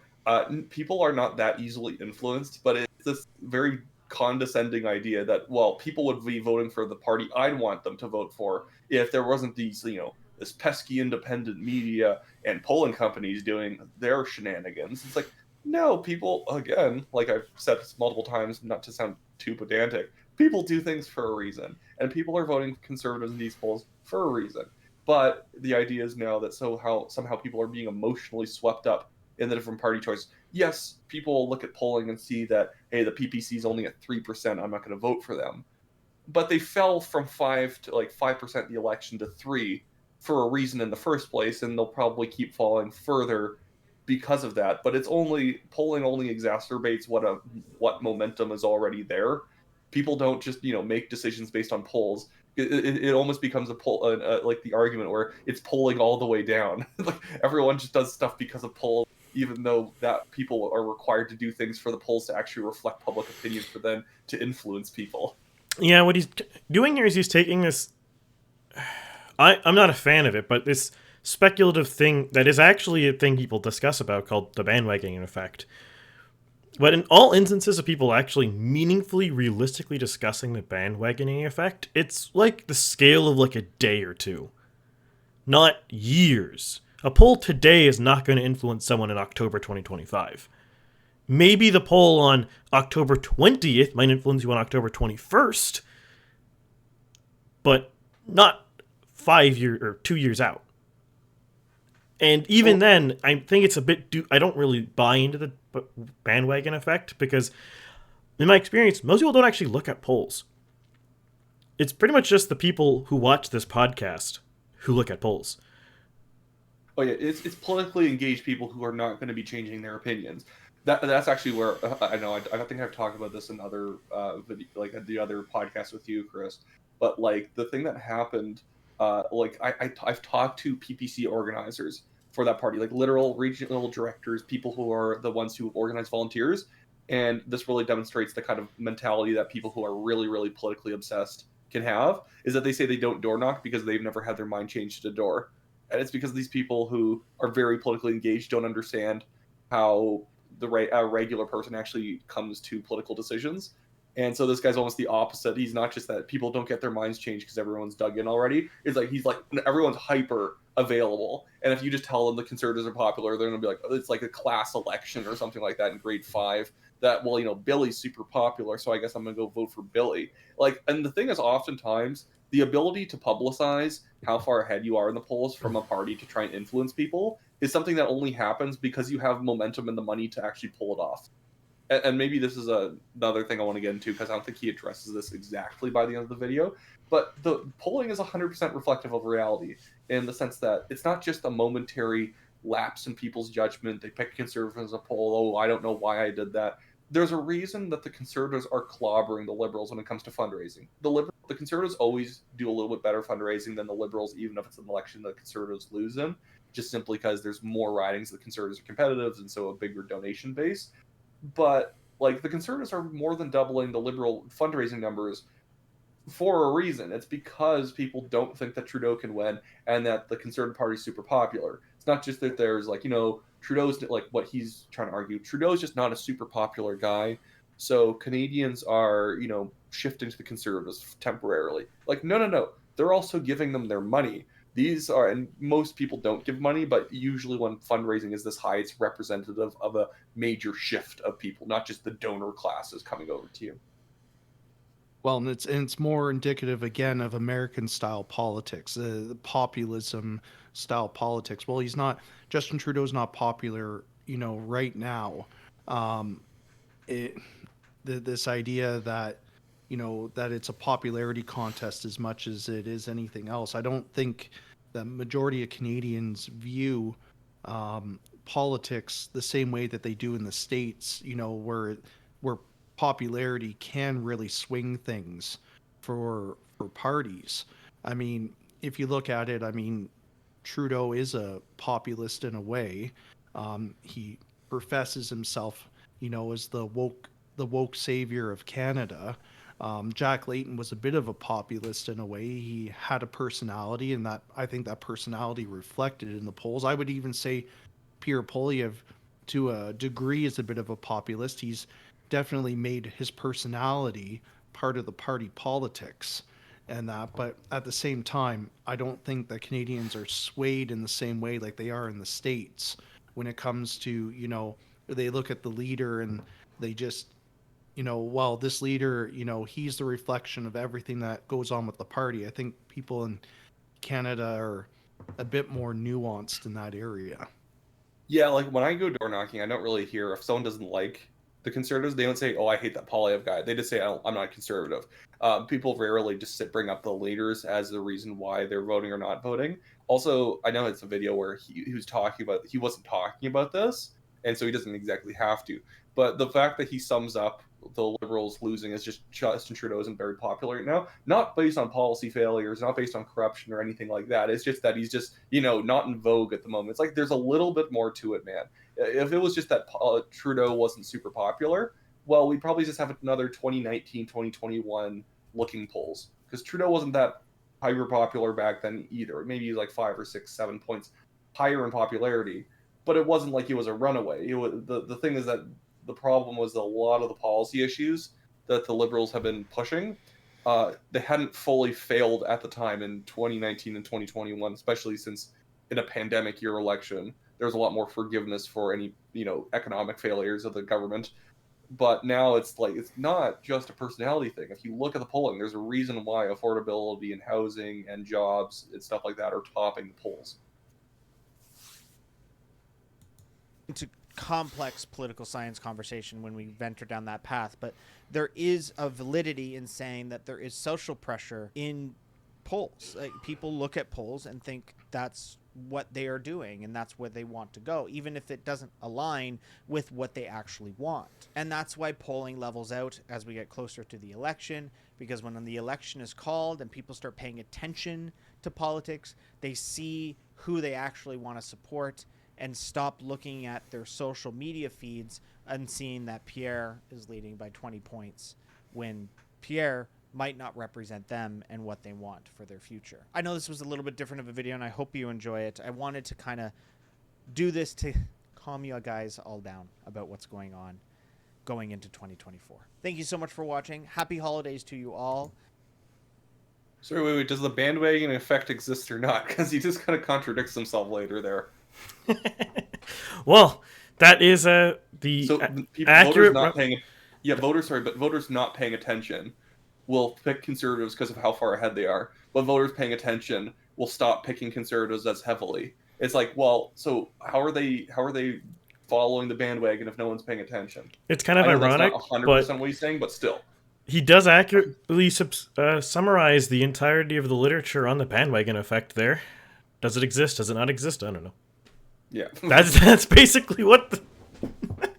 people are not that easily influenced, but it's this very condescending idea that, well, people would be voting for the party I'd want them to vote for if there wasn't these, you know, this pesky independent media and polling companies doing their shenanigans. It's like, no, people, again, like I've said multiple times, not to sound too pedantic, people do things for a reason, and people are voting conservatives in these polls for a reason. But the idea is now that somehow people are being emotionally swept up in the different party choices. Yes, people will look at polling and see that, hey, the PPC is only at 3%, I'm not going to vote for them. But they fell from 5% in the election to 3 for a reason in the first place, and they'll probably keep falling further because of that. But polling only exacerbates what momentum is already there. People don't just, you know, make decisions based on polls. It almost becomes a poll, like the argument where it's polling all the way down. Like, everyone just does stuff because of polls, even though that people are required to do things for the polls to actually reflect public opinion for them to influence people.
yeah, what he's doing here is he's taking this. I'm not a fan of it, but this speculative thing that is actually a thing people discuss about called the bandwagoning effect. But in all instances of people actually meaningfully, realistically discussing the bandwagoning effect, it's like the scale of like a day or two, not years. A poll today is not going to influence someone in October 2025. Maybe the poll on October 20th might influence you on October 21st, but not 5 years or 2 years out. And even then, I think it's a bit. I don't really buy into the bandwagon effect because, in my experience, most people don't actually look at polls. It's pretty much just the people who watch this podcast who look at polls.
Oh yeah, it's politically engaged people who are not going to be changing their opinions. That's actually where I know I don't think I've talked about this in other video, like the other podcast with you, Chris. But like the thing that happened, like I've talked to PPC organizers for that party, like literal regional directors, people who are the ones who organize volunteers, and this really demonstrates the kind of mentality that people who are really politically obsessed can have. Is that they say they don't door knock because they've never had their mind changed to a door. And it's because these people who are very politically engaged don't understand how the regular person actually comes to political decisions. And so this guy's almost the opposite. He's not just that people don't get their minds changed because everyone's dug in already. It's like he's like everyone's hyper available. And if you just tell them the conservatives are popular, they're going to be like, oh, it's like a class election or something like that in grade 5. That, well, Billy's super popular, so I guess I'm going to go vote for Billy. Like, and the thing is, oftentimes the ability to publicize how far ahead you are in the polls from a party to try and influence people is something that only happens because you have momentum and the money to actually pull it off. And maybe this is another thing I want to get into because I don't think he addresses this exactly by the end of the video. But the polling is 100% reflective of reality in the sense that it's not just a momentary lapse in people's judgment. They pick conservatives as a poll. Oh, I don't know why I did that. There's a reason that the conservatives are clobbering the liberals when it comes to fundraising. The conservatives always do a little bit better fundraising than the liberals, even if it's an election that conservatives lose in, just simply because there's more ridings. The conservatives are competitive, and so a bigger donation base. But like the conservatives are more than doubling the liberal fundraising numbers for a reason. It's because people don't think that Trudeau can win and that the Conservative Party is super popular. It's not just that there's like, Trudeau's like what he's trying to argue. Trudeau's just not a super popular guy. So Canadians are, shifting to the Conservatives temporarily. Like, no. They're also giving them their money. These are, and most people don't give money, but usually when fundraising is this high, it's representative of a major shift of people, not just the donor classes coming over to you.
Well, and it's more indicative again of American style politics, the populism style politics. Well, Justin Trudeau's not popular, right now. Um, this idea that that it's a popularity contest as much as it is anything else. I don't think the majority of Canadians view politics the same way that they do in the States, where popularity can really swing things for parties. I mean, if you look at it, I mean, Trudeau is a populist in a way. He professes himself, as the woke savior of Canada. Jack Layton was a bit of a populist in a way. He had a personality, and I think that personality reflected in the polls. I would even say Pierre Poilievre, to a degree, is a bit of a populist. He's definitely made his personality part of the party politics and that. But at the same time, I don't think that Canadians are swayed in the same way like they are in the States when it comes to, they look at the leader and they just, well, this leader, he's the reflection of everything that goes on with the party. I think people in Canada are a bit more nuanced in that area.
Yeah, like when I go door knocking, I don't really hear if someone doesn't like the conservatives. They don't say, "Oh, I hate that Poilievre guy." They just say, I'm not conservative." People rarely just bring up the leaders as the reason why they're voting or not voting. Also, I know it's a video where he was talking about he wasn't talking about this, and so he doesn't exactly have to. But the fact that he sums up the Liberals losing is just Justin Trudeau isn't very popular right now. Not based on policy failures, not based on corruption or anything like that. It's just that he's just, not in vogue at the moment. It's like there's a little bit more to it, man. If it was just that Trudeau wasn't super popular, well, we'd probably just have another 2019, 2021 looking polls. Because Trudeau wasn't that hyper popular back then either. Maybe like 5 or 6, 7 points higher in popularity. But it wasn't like he was a runaway. The thing is that the problem was a lot of the policy issues that the Liberals have been pushing. They hadn't fully failed at the time in 2019 and 2021, especially since in a pandemic year election, there's a lot more forgiveness for any, economic failures of the government. But now it's like, it's not just a personality thing. If you look at the polling, there's a reason why affordability and housing and jobs and stuff like that are topping the polls.
It's a complex political science conversation when we venture down that path, but there is a validity in saying that there is social pressure in polls. Like, people look at polls and think that's what they are doing and that's where they want to go, even if it doesn't align with what they actually want. And that's why polling levels out as we get closer to the election, because when the election is called and people start paying attention to politics, they see who they actually want to support and stop looking at their social media feeds and seeing that Pierre is leading by 20 points when Pierre might not represent them and what they want for their future. I know this was a little bit different of a video, and I hope you enjoy it. I wanted to kind of do this to calm you guys all down about what's going on. going into 2024. Thank you so much for watching. Happy holidays to you all.
Sorry, wait. Does the bandwagon effect exist or not? Because he just kind of contradicts himself later there.
Well, that is
So
accurate.
Voters not paying attention will pick conservatives because of how far ahead they are. But voters paying attention will stop picking conservatives as heavily. It's like, well, so how are they following the bandwagon if no one's paying attention?
It's kind of ironic,
that's not 100%
but
what he's saying, but still.
he does accurately summarize the entirety of the literature on the bandwagon effect there. Does it exist? Does it not exist? I don't know.
Yeah.
That's basically what the...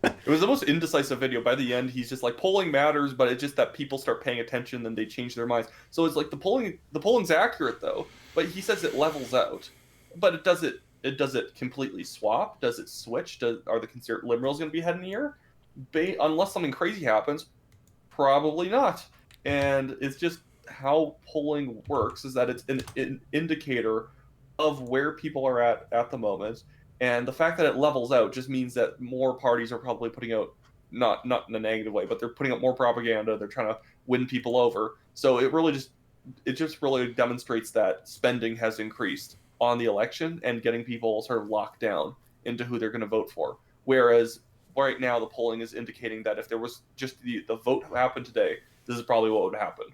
It was the most indecisive video. By the end, he's just like, polling matters, but it's just that people start paying attention, then they change their minds. So it's like the polling's accurate though, but he says it levels out. But does it completely swap? Does it switch? Are the liberals going to be ahead in the year? Unless something crazy happens, probably not. And it's just how polling works is that it's an indicator of where people are at the moment. And the fact that it levels out just means that more parties are probably putting out, not in a negative way, but they're putting out more propaganda. They're trying to win people over. So it just really demonstrates that spending has increased on the election and getting people sort of locked down into who they're going to vote for. Whereas right now the polling is indicating that if there was just the vote happened today, this is probably what would happen.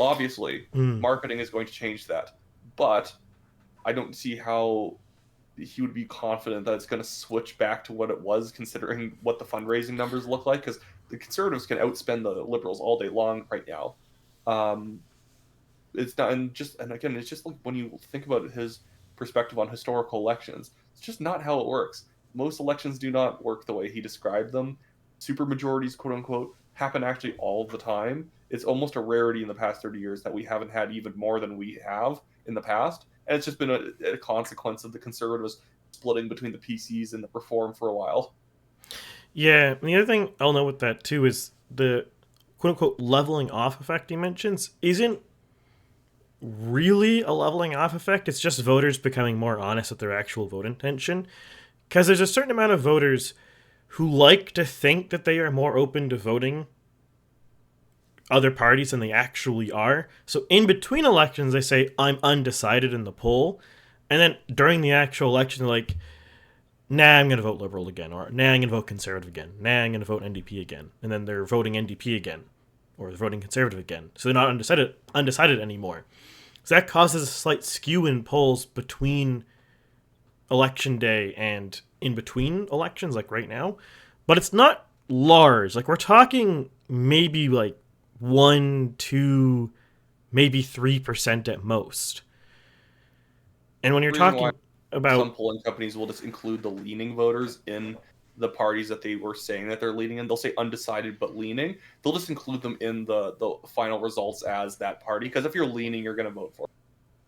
Obviously, marketing is going to change that. But I don't see how he would be confident that it's going to switch back to what it was, considering what the fundraising numbers look like, because the conservatives can outspend the liberals all day long right now. It's not, and again, it's just like when you think about his perspective on historical elections, it's just not how it works. Most elections do not work the way he described them. Supermajorities, quote unquote, happen actually all the time. It's almost a rarity in the past 30 years that we haven't had even more than we have in the past. And it's just been a consequence of the conservatives splitting between the PCs and the Reform for a while.
Yeah, and the other thing I'll note with that too is the quote-unquote leveling off effect he mentions isn't really a leveling off effect. It's just voters becoming more honest with their actual vote intention. Because there's a certain amount of voters who like to think that they are more open to voting other parties than they actually are. So in between elections, they say, I'm undecided in the poll. And then during the actual election, they're like, nah, I'm going to vote Liberal again. Or nah, I'm going to vote Conservative again. Nah, I'm going to vote NDP again. And then they're voting NDP again. Or they're voting Conservative again. So they're not undecided anymore. So that causes a slight skew in polls between election day and in between elections, like right now. But it's not large. Like, we're talking maybe like 1, 2, maybe 3% at most. And when you're talking about
some polling companies will just include the leaning voters in the parties that they were saying that they're leaning in, they'll say undecided but leaning. They'll just include them in the final results as that party, because if you're leaning, you're going to vote for it.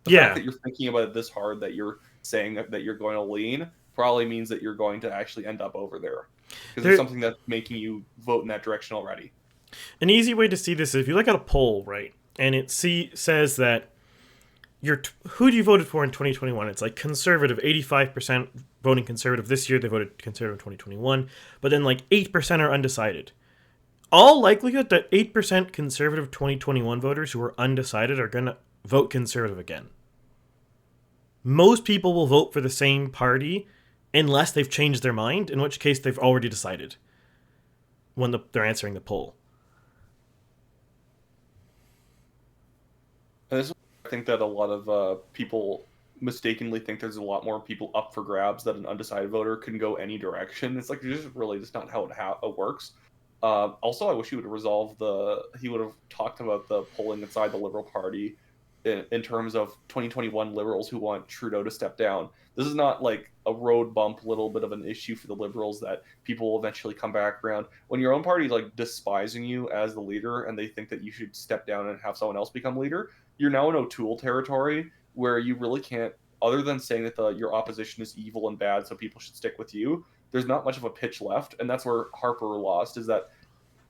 The fact that you're thinking about it this hard, that you're saying that you're going to lean, probably means that you're going to actually end up over there, because there's something that's making you vote in that direction already.
An easy way to see this is if you look at a poll, right, and it says that who do you voted for in 2021? It's like conservative, 85% voting conservative this year. They voted conservative in 2021, but then like 8% are undecided. All likelihood that 8% conservative 2021 voters who are undecided are going to vote conservative again. Most people will vote for the same party unless they've changed their mind, in which case they've already decided when they're answering the poll.
And this is I think that a lot of people mistakenly think there's a lot more people up for grabs, that an undecided voter can go any direction. It's like, it's just really just not how it works. Also, I wish he would have talked about the polling inside the Liberal Party in terms of 2021 Liberals who want Trudeau to step down. This is not like a road bump, little bit of an issue for the Liberals that people will eventually come back around. When your own party is like despising you as the leader and they think that you should step down and have someone else become leader, you're now in O'Toole territory where you really can't, other than saying that your opposition is evil and bad, so people should stick with you, there's not much of a pitch left. And that's where Harper lost, is that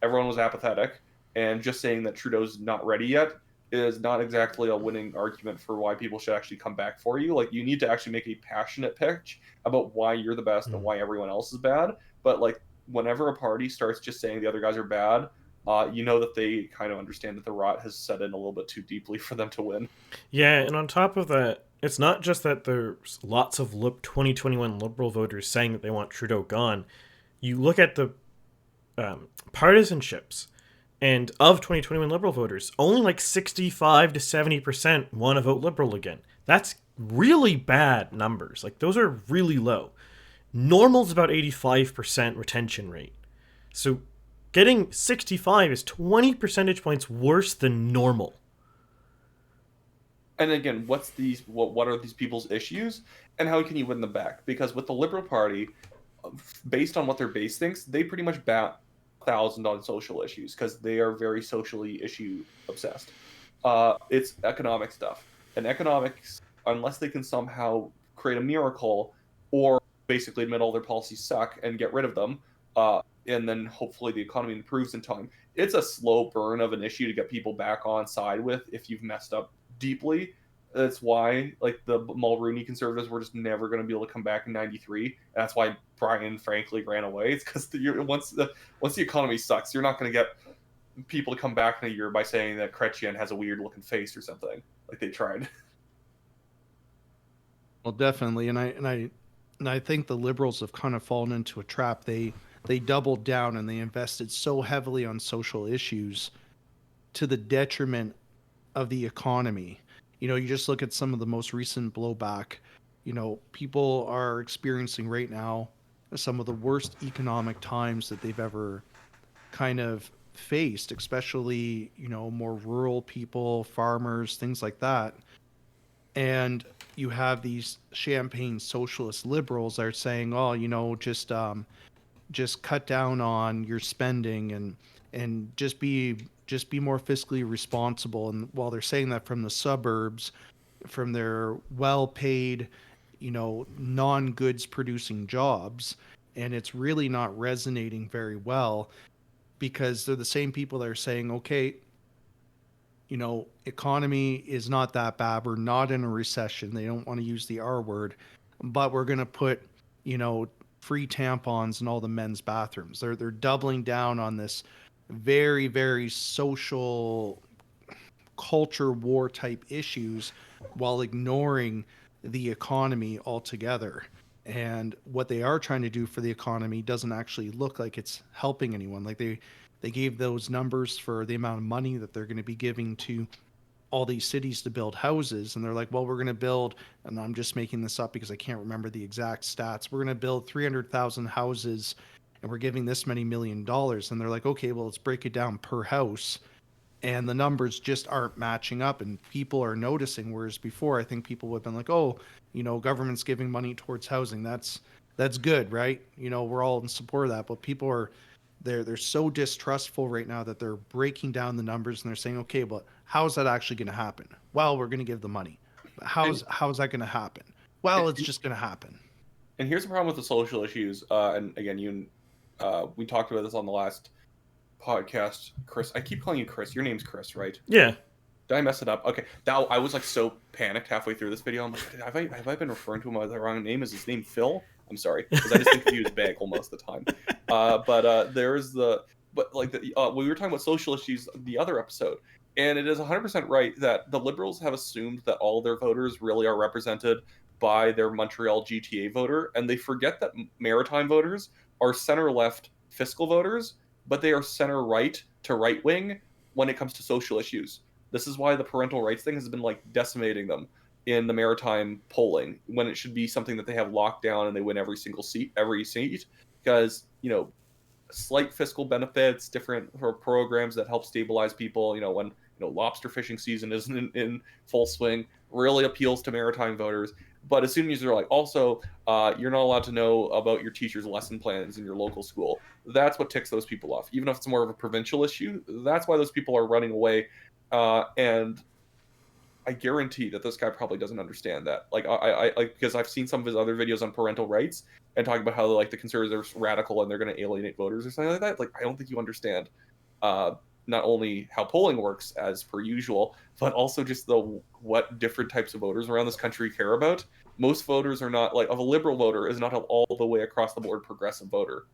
everyone was apathetic, and just saying that Trudeau's not ready yet is not exactly a winning argument for why people should actually come back for you. Like, you need to actually make a passionate pitch about why you're the best and why everyone else is bad. But like, whenever a party starts just saying the other guys are bad, you know that they kind of understand that the rot has set in a little bit too deeply for them to win.
Yeah, and on top of that, it's not just that there's lots of 2021 Liberal voters saying that they want Trudeau gone. You look at the partisanships, and of 2021 Liberal voters, only like 65 to 70% want to vote Liberal again. That's really bad numbers. Like, those are really low. Normal's about 85% retention rate. So getting 65 is 20 percentage points worse than normal.
And again, what are these people's issues, and how can you win them back? Because with the Liberal Party, based on what their base thinks, they pretty much bat 1,000 on social issues because they are very socially issue obsessed. It's economic stuff, and economics, unless they can somehow create a miracle or basically admit all their policies suck and get rid of them, and then hopefully the economy improves in time. It's a slow burn of an issue to get people back on side with if you've messed up deeply. That's why, like, the Mulrooney Conservatives were just never going to be able to come back in '93. And that's why Brian, frankly, ran away. It's because once the economy sucks, you're not going to get people to come back in a year by saying that Chrétien has a weird looking face or something like they tried.
Well, definitely, and I think the Liberals have kind of fallen into a trap. They doubled down and they invested so heavily on social issues to the detriment of the economy. You know, you just look at some of the most recent blowback. You know, people are experiencing right now some of the worst economic times that they've ever kind of faced, especially, you know, more rural people, farmers, things like that. And you have these champagne socialist liberals that are saying, oh, you know, just cut down on your spending and just be more fiscally responsible. And while they're saying that from the suburbs, from their well-paid, you know, non-goods producing jobs, and it's really not resonating very well because they're the same people that are saying, okay, you know, economy is not that bad. We're not in a recession. They don't want to use the R word, but we're going to put, you know, free tampons in all the men's bathrooms. They're doubling down on this very, very social culture war type issues while ignoring the economy altogether. And what they are trying to do for the economy doesn't actually look like it's helping anyone. Like they gave those numbers for the amount of money that they're going to be giving to all these cities to build houses, and they're like, well, we're going to build, and I'm just making this up because I can't remember the exact stats, we're going to build 300,000 houses and we're giving this many $1 million. And they're like, okay, well, let's break it down per house, and the numbers just aren't matching up, and people are noticing. Whereas before, I think people would have been like, oh, you know, government's giving money towards housing, that's good, right? You know, we're all in support of that. But people are, they're so distrustful right now that they're breaking down the numbers and they're saying, okay, but how's that actually going to happen? Well, we're going to give the money. But how's that going to happen? Well, it's just going to happen.
And here's the problem with the social issues. And again, we talked about this on the last podcast. Chris, I keep calling you Chris. Your name's Chris, right?
Yeah.
Did I mess it up? Okay. That I was like so panicked halfway through this video. I'm like, have I been referring to him by the wrong name? Is his name Phil? I'm sorry, because I just think of you as Bagel most of the time. We were talking about social issues the other episode, and it is 100% right that the Liberals have assumed that all their voters really are represented by their Montreal GTA voter, and they forget that maritime voters are center-left fiscal voters, but they are center-right to right-wing when it comes to social issues. This is why the parental rights thing has been like decimating them in the maritime polling, when it should be something that they have locked down and they win every seat, because, you know, slight fiscal benefits, different programs that help stabilize people, you know, when, you know, lobster fishing season isn't in full swing, really appeals to maritime voters. But as soon as they're like, also, you're not allowed to know about your teacher's lesson plans in your local school, that's what ticks those people off. Even if it's more of a provincial issue, that's why those people are running away. And I guarantee that this guy probably doesn't understand that. Like, I because I've seen some of his other videos on parental rights and talking about how, like, the conservatives are radical and they're going to alienate voters or something like that. Like, I don't think you understand not only how polling works as per usual, but also just what different types of voters around this country care about. Most voters are not, like, a liberal voter is not all the way across the board progressive voter.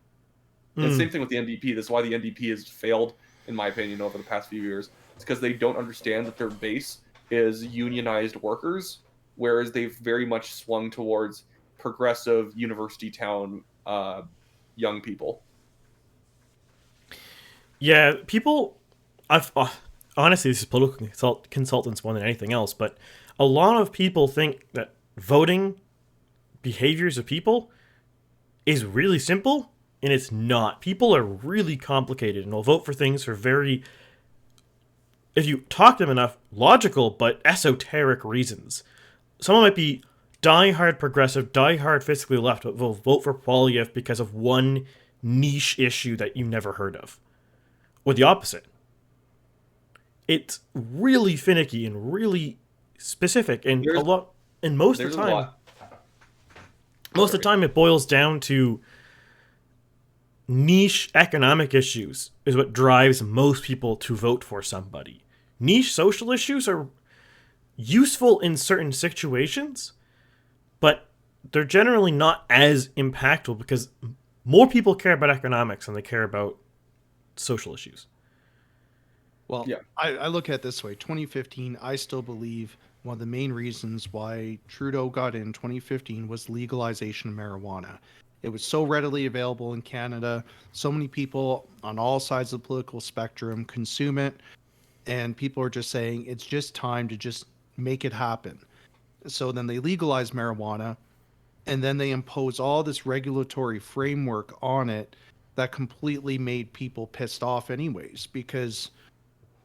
And same thing with the NDP. That's why the NDP has failed, in my opinion, over the past few years. It's because they don't understand that their base is unionized workers, whereas they've very much swung towards progressive university town young people.
Yeah, people. I've honestly, this is political consultants more than anything else, but a lot of people think that voting behaviors of people is really simple, and it's not. People are really complicated, and will vote for things for very, if you talk to them enough, logical but esoteric reasons. Someone might be die-hard progressive, die-hard fiscally left, but will vote for Poilievre because of one niche issue that you never heard of. Or the opposite. It's really finicky and really specific, and most of the time it boils down to niche economic issues is what drives most people to vote for somebody. Niche social issues are useful in certain situations, but they're generally not as impactful because more people care about economics than they care about social issues.
Well, yeah. I look at it this way. 2015, I still believe one of the main reasons why Trudeau got in 2015 was legalization of marijuana. It was so readily available in Canada. So many people on all sides of the political spectrum consume it. And people are just saying it's just time to just make it happen. So then they legalize marijuana, and then they impose all this regulatory framework on it that completely made people pissed off anyways, because,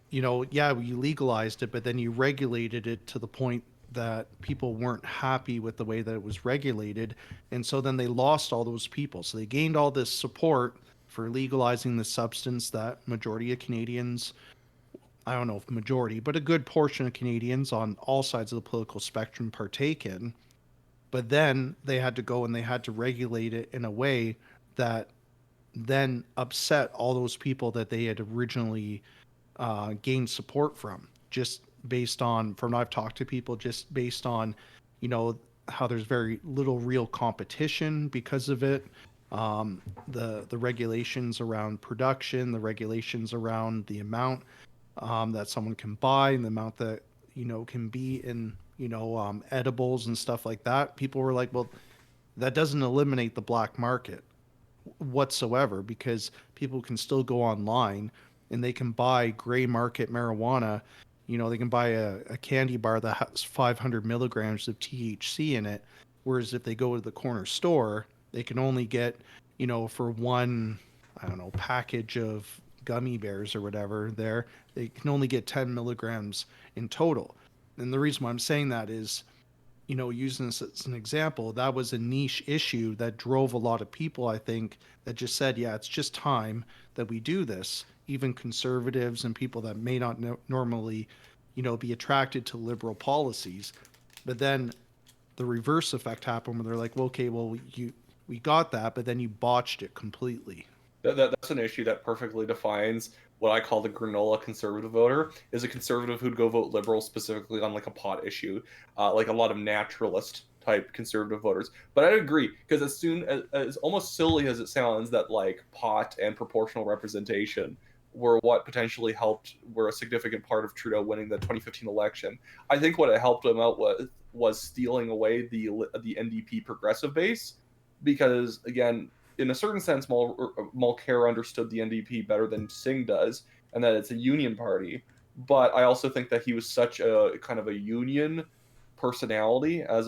you know, yeah, you legalized it, but then you regulated it to the point that people weren't happy with the way that it was regulated. And so then they lost all those people. So they gained all this support for legalizing the substance that majority of Canadians, I don't know if majority, but a good portion of Canadians on all sides of the political spectrum partake in. But then they had to go and they had to regulate it in a way that then upset all those people that they had originally gained support from, just based on, from what I've talked to people, just based on, you know, how there's very little real competition because of it. The regulations around production, the regulations around the amount that someone can buy and the amount that, you know, can be in, you know, edibles and stuff like that. People were like, well, that doesn't eliminate the black market whatsoever, because people can still go online and they can buy gray market marijuana. You know, they can buy a candy bar that has 500 milligrams of THC in it. Whereas if they go to the corner store, they can only get, you know, for one, I don't know, package of gummy bears or whatever there, they can only get 10 milligrams in total. And the reason why I'm saying that is, you know, using this as an example, that was a niche issue that drove a lot of people, I think, that just said, yeah, it's just time that we do this. Even conservatives and people that may not normally, you know, be attracted to liberal policies. But then the reverse effect happened where they're like, well, okay, well, we got that, but then you botched it completely.
That's an issue that perfectly defines what I call the granola conservative voter, is a conservative who'd go vote liberal specifically on like a pot issue, like a lot of naturalist type conservative voters. But I agree, because as soon as almost silly as it sounds that like pot and proportional representation were what potentially were a significant part of Trudeau winning the 2015 election, I think what it helped him out was stealing away the NDP progressive base, because again, in a certain sense, Mulcair understood the NDP better than Singh does, and that it's a union party. But I also think that he was such a kind of a union personality as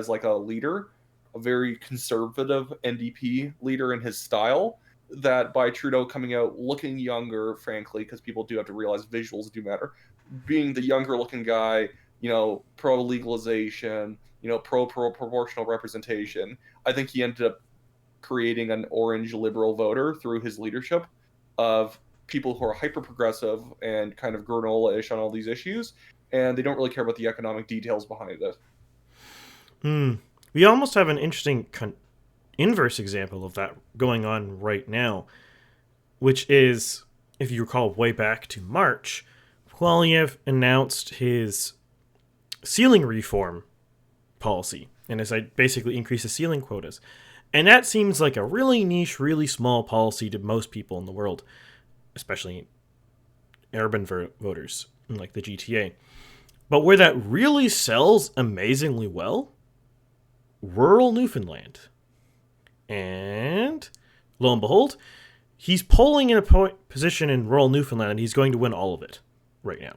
like a leader, a very conservative NDP leader in his style, that by Trudeau coming out looking younger, frankly, because people do have to realize visuals do matter, being the younger looking guy, you know, pro legalization, you know, pro proportional representation, I think he ended up creating an orange liberal voter through his leadership of people who are hyper progressive and kind of granola-ish on all these issues, and they don't really care about the economic details behind it.
We almost have an interesting inverse example of that going on right now, which is, if you recall way back to March, Poilievre announced his ceiling reform policy, and as I basically increase the ceiling quotas. And that seems like a really niche, really small policy to most people in the world, especially urban voters, like the GTA. But where that really sells amazingly well, rural Newfoundland. And lo and behold, he's polling in a position in rural Newfoundland, and he's going to win all of it right now.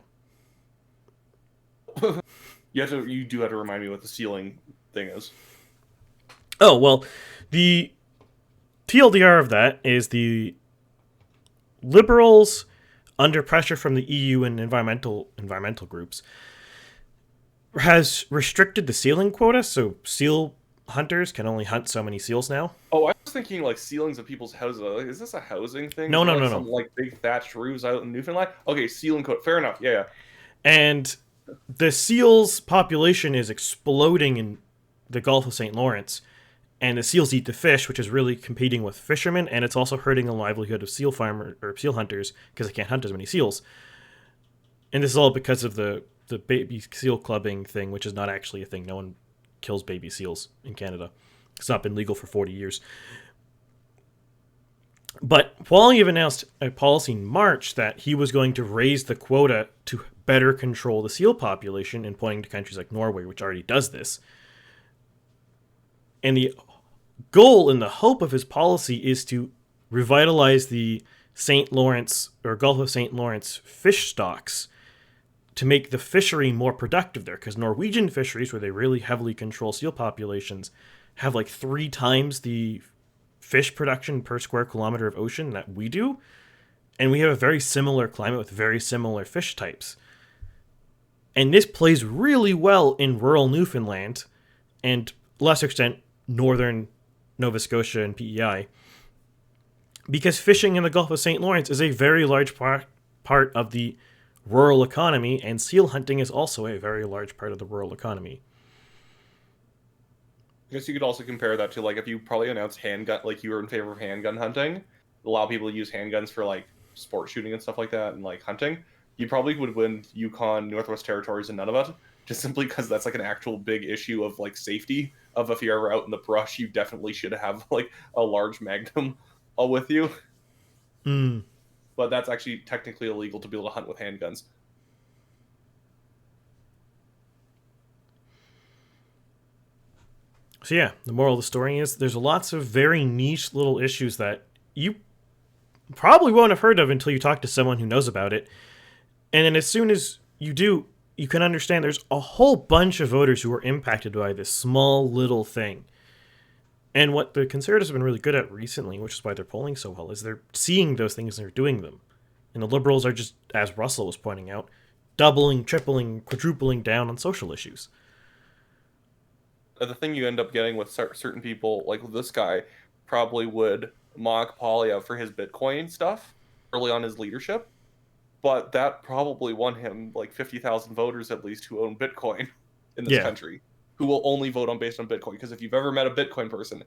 You do have to remind me what the ceiling thing is.
Oh, well, the TLDR of that is the Liberals, under pressure from the EU and environmental groups, has restricted the sealing quota, so seal hunters can only hunt so many seals now.
Oh, I was thinking like ceilings of people's houses. Like, is this a housing thing?
No,
Is there,
no,
like,
no,
some
no.
like big thatched roofs out in Newfoundland. Okay, ceiling quota. Fair enough. Yeah, yeah.
And the seals population is exploding in the Gulf of St. Lawrence, and the seals eat the fish, which is really competing with fishermen, and it's also hurting the livelihood of seal farmer or seal hunters because they can't hunt as many seals. And this is all because of the baby seal clubbing thing, which is not actually a thing. No one kills baby seals in Canada. It's not been legal for 40 years. But Wyatt announced a policy in March that he was going to raise the quota to better control the seal population, and pointing to countries like Norway, which already does this. And the goal and the hope of his policy is to revitalize the St. Lawrence or Gulf of St. Lawrence fish stocks to make the fishery more productive there, because Norwegian fisheries, where they really heavily control seal populations, have like 3 times the fish production per square kilometer of ocean that we do, and we have a very similar climate with very similar fish types. And this plays really well in rural Newfoundland and, to a lesser extent, northern Nova Scotia and PEI, because fishing in the Gulf of St. Lawrence is a very large part of the rural economy, and seal hunting is also a very large part of the rural economy.
I guess you could also compare that to like if you probably announced handgun, like you were in favor of handgun hunting, allow people to use handguns for like sport shooting and stuff like that, and like hunting. You probably would win Yukon, Northwest Territories, and Nunavut, just simply because that's like an actual big issue of like safety. Of if you're ever out in the brush, you definitely should have like a large magnum with you.
Mm.
But that's actually technically illegal to be able to hunt with handguns.
So yeah, the moral of the story is there's lots of very niche little issues that you probably won't have heard of until you talk to someone who knows about it. And then as soon as you do, you can understand there's a whole bunch of voters who are impacted by this small little thing. And what the Conservatives have been really good at recently, which is why they're polling so well, is they're seeing those things and they're doing them. And the Liberals are just, as Russell was pointing out, doubling, tripling, quadrupling down on social issues.
The thing you end up getting with certain people, like this guy, probably would mock Polyev for his Bitcoin stuff early on his leadership, but that probably won him like 50,000 voters at least who own Bitcoin in this country, who will only vote based on Bitcoin. Because if you've ever met a Bitcoin person,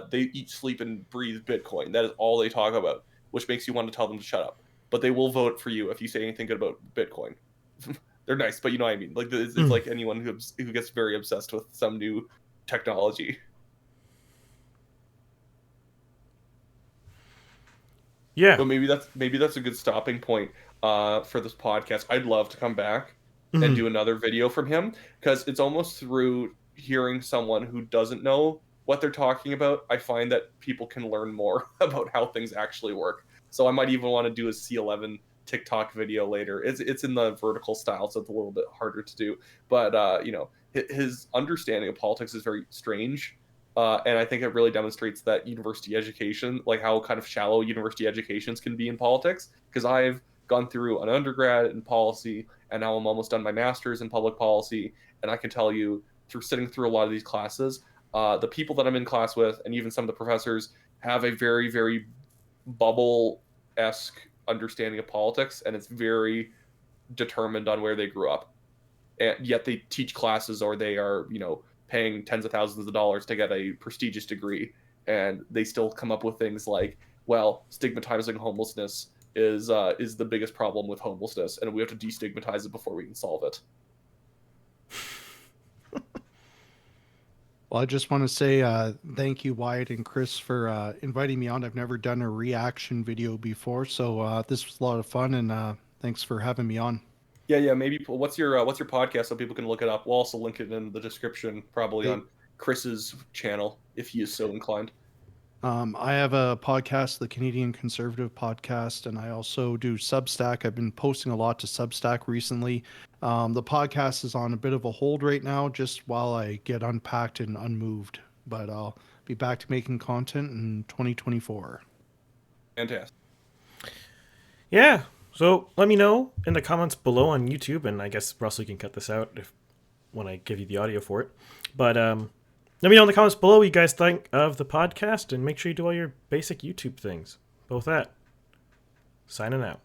they eat, sleep, and breathe Bitcoin. That is all they talk about, which makes you want to tell them to shut up. But they will vote for you if you say anything good about Bitcoin. They're nice, but you know what I mean. Like it's like anyone who gets very obsessed with some new technology.
Yeah,
but maybe that's a good stopping point for this podcast. I'd love to come back and do another video from him, because it's almost through hearing someone who doesn't know what they're talking about, I find that people can learn more about how things actually work. So I might even want to do a C11 TikTok video later. It's in the vertical style, so it's a little bit harder to do. But his understanding of politics is very strange, and I think it really demonstrates that university education, like how kind of shallow university educations can be in politics. Because I've gone through an undergrad in policy, and now I'm almost done my master's in public policy, and I can tell you through sitting through a lot of these classes, the people that I'm in class with, and even some of the professors, have a very, very bubble-esque understanding of politics, and it's very determined on where they grew up. And yet they teach classes, or they are, paying tens of thousands of dollars to get a prestigious degree, and they still come up with things like, well, stigmatizing homelessness is the biggest problem with homelessness, and we have to destigmatize it before we can solve it.
Well, I just want to say thank you, Wyatt and Chris, for inviting me on. I've never done a reaction video before, so this was a lot of fun, and thanks for having me on.
Yeah. Maybe what's your podcast so people can look it up? We'll also link it in the description, probably on Chris's channel if he is so inclined.
I have a podcast, the Canadian Conservative Podcast, and I also do Substack. I've been posting a lot to Substack recently. The podcast is on a bit of a hold right now, just while I get unpacked and unmoved. But I'll be back to making content in 2024.
Fantastic.
Yeah. So let me know in the comments below on YouTube, and I guess Russell can cut this out when I give you the audio for it. But let me know in the comments below what you guys think of the podcast, and make sure you do all your basic YouTube things. Both that. Signing out.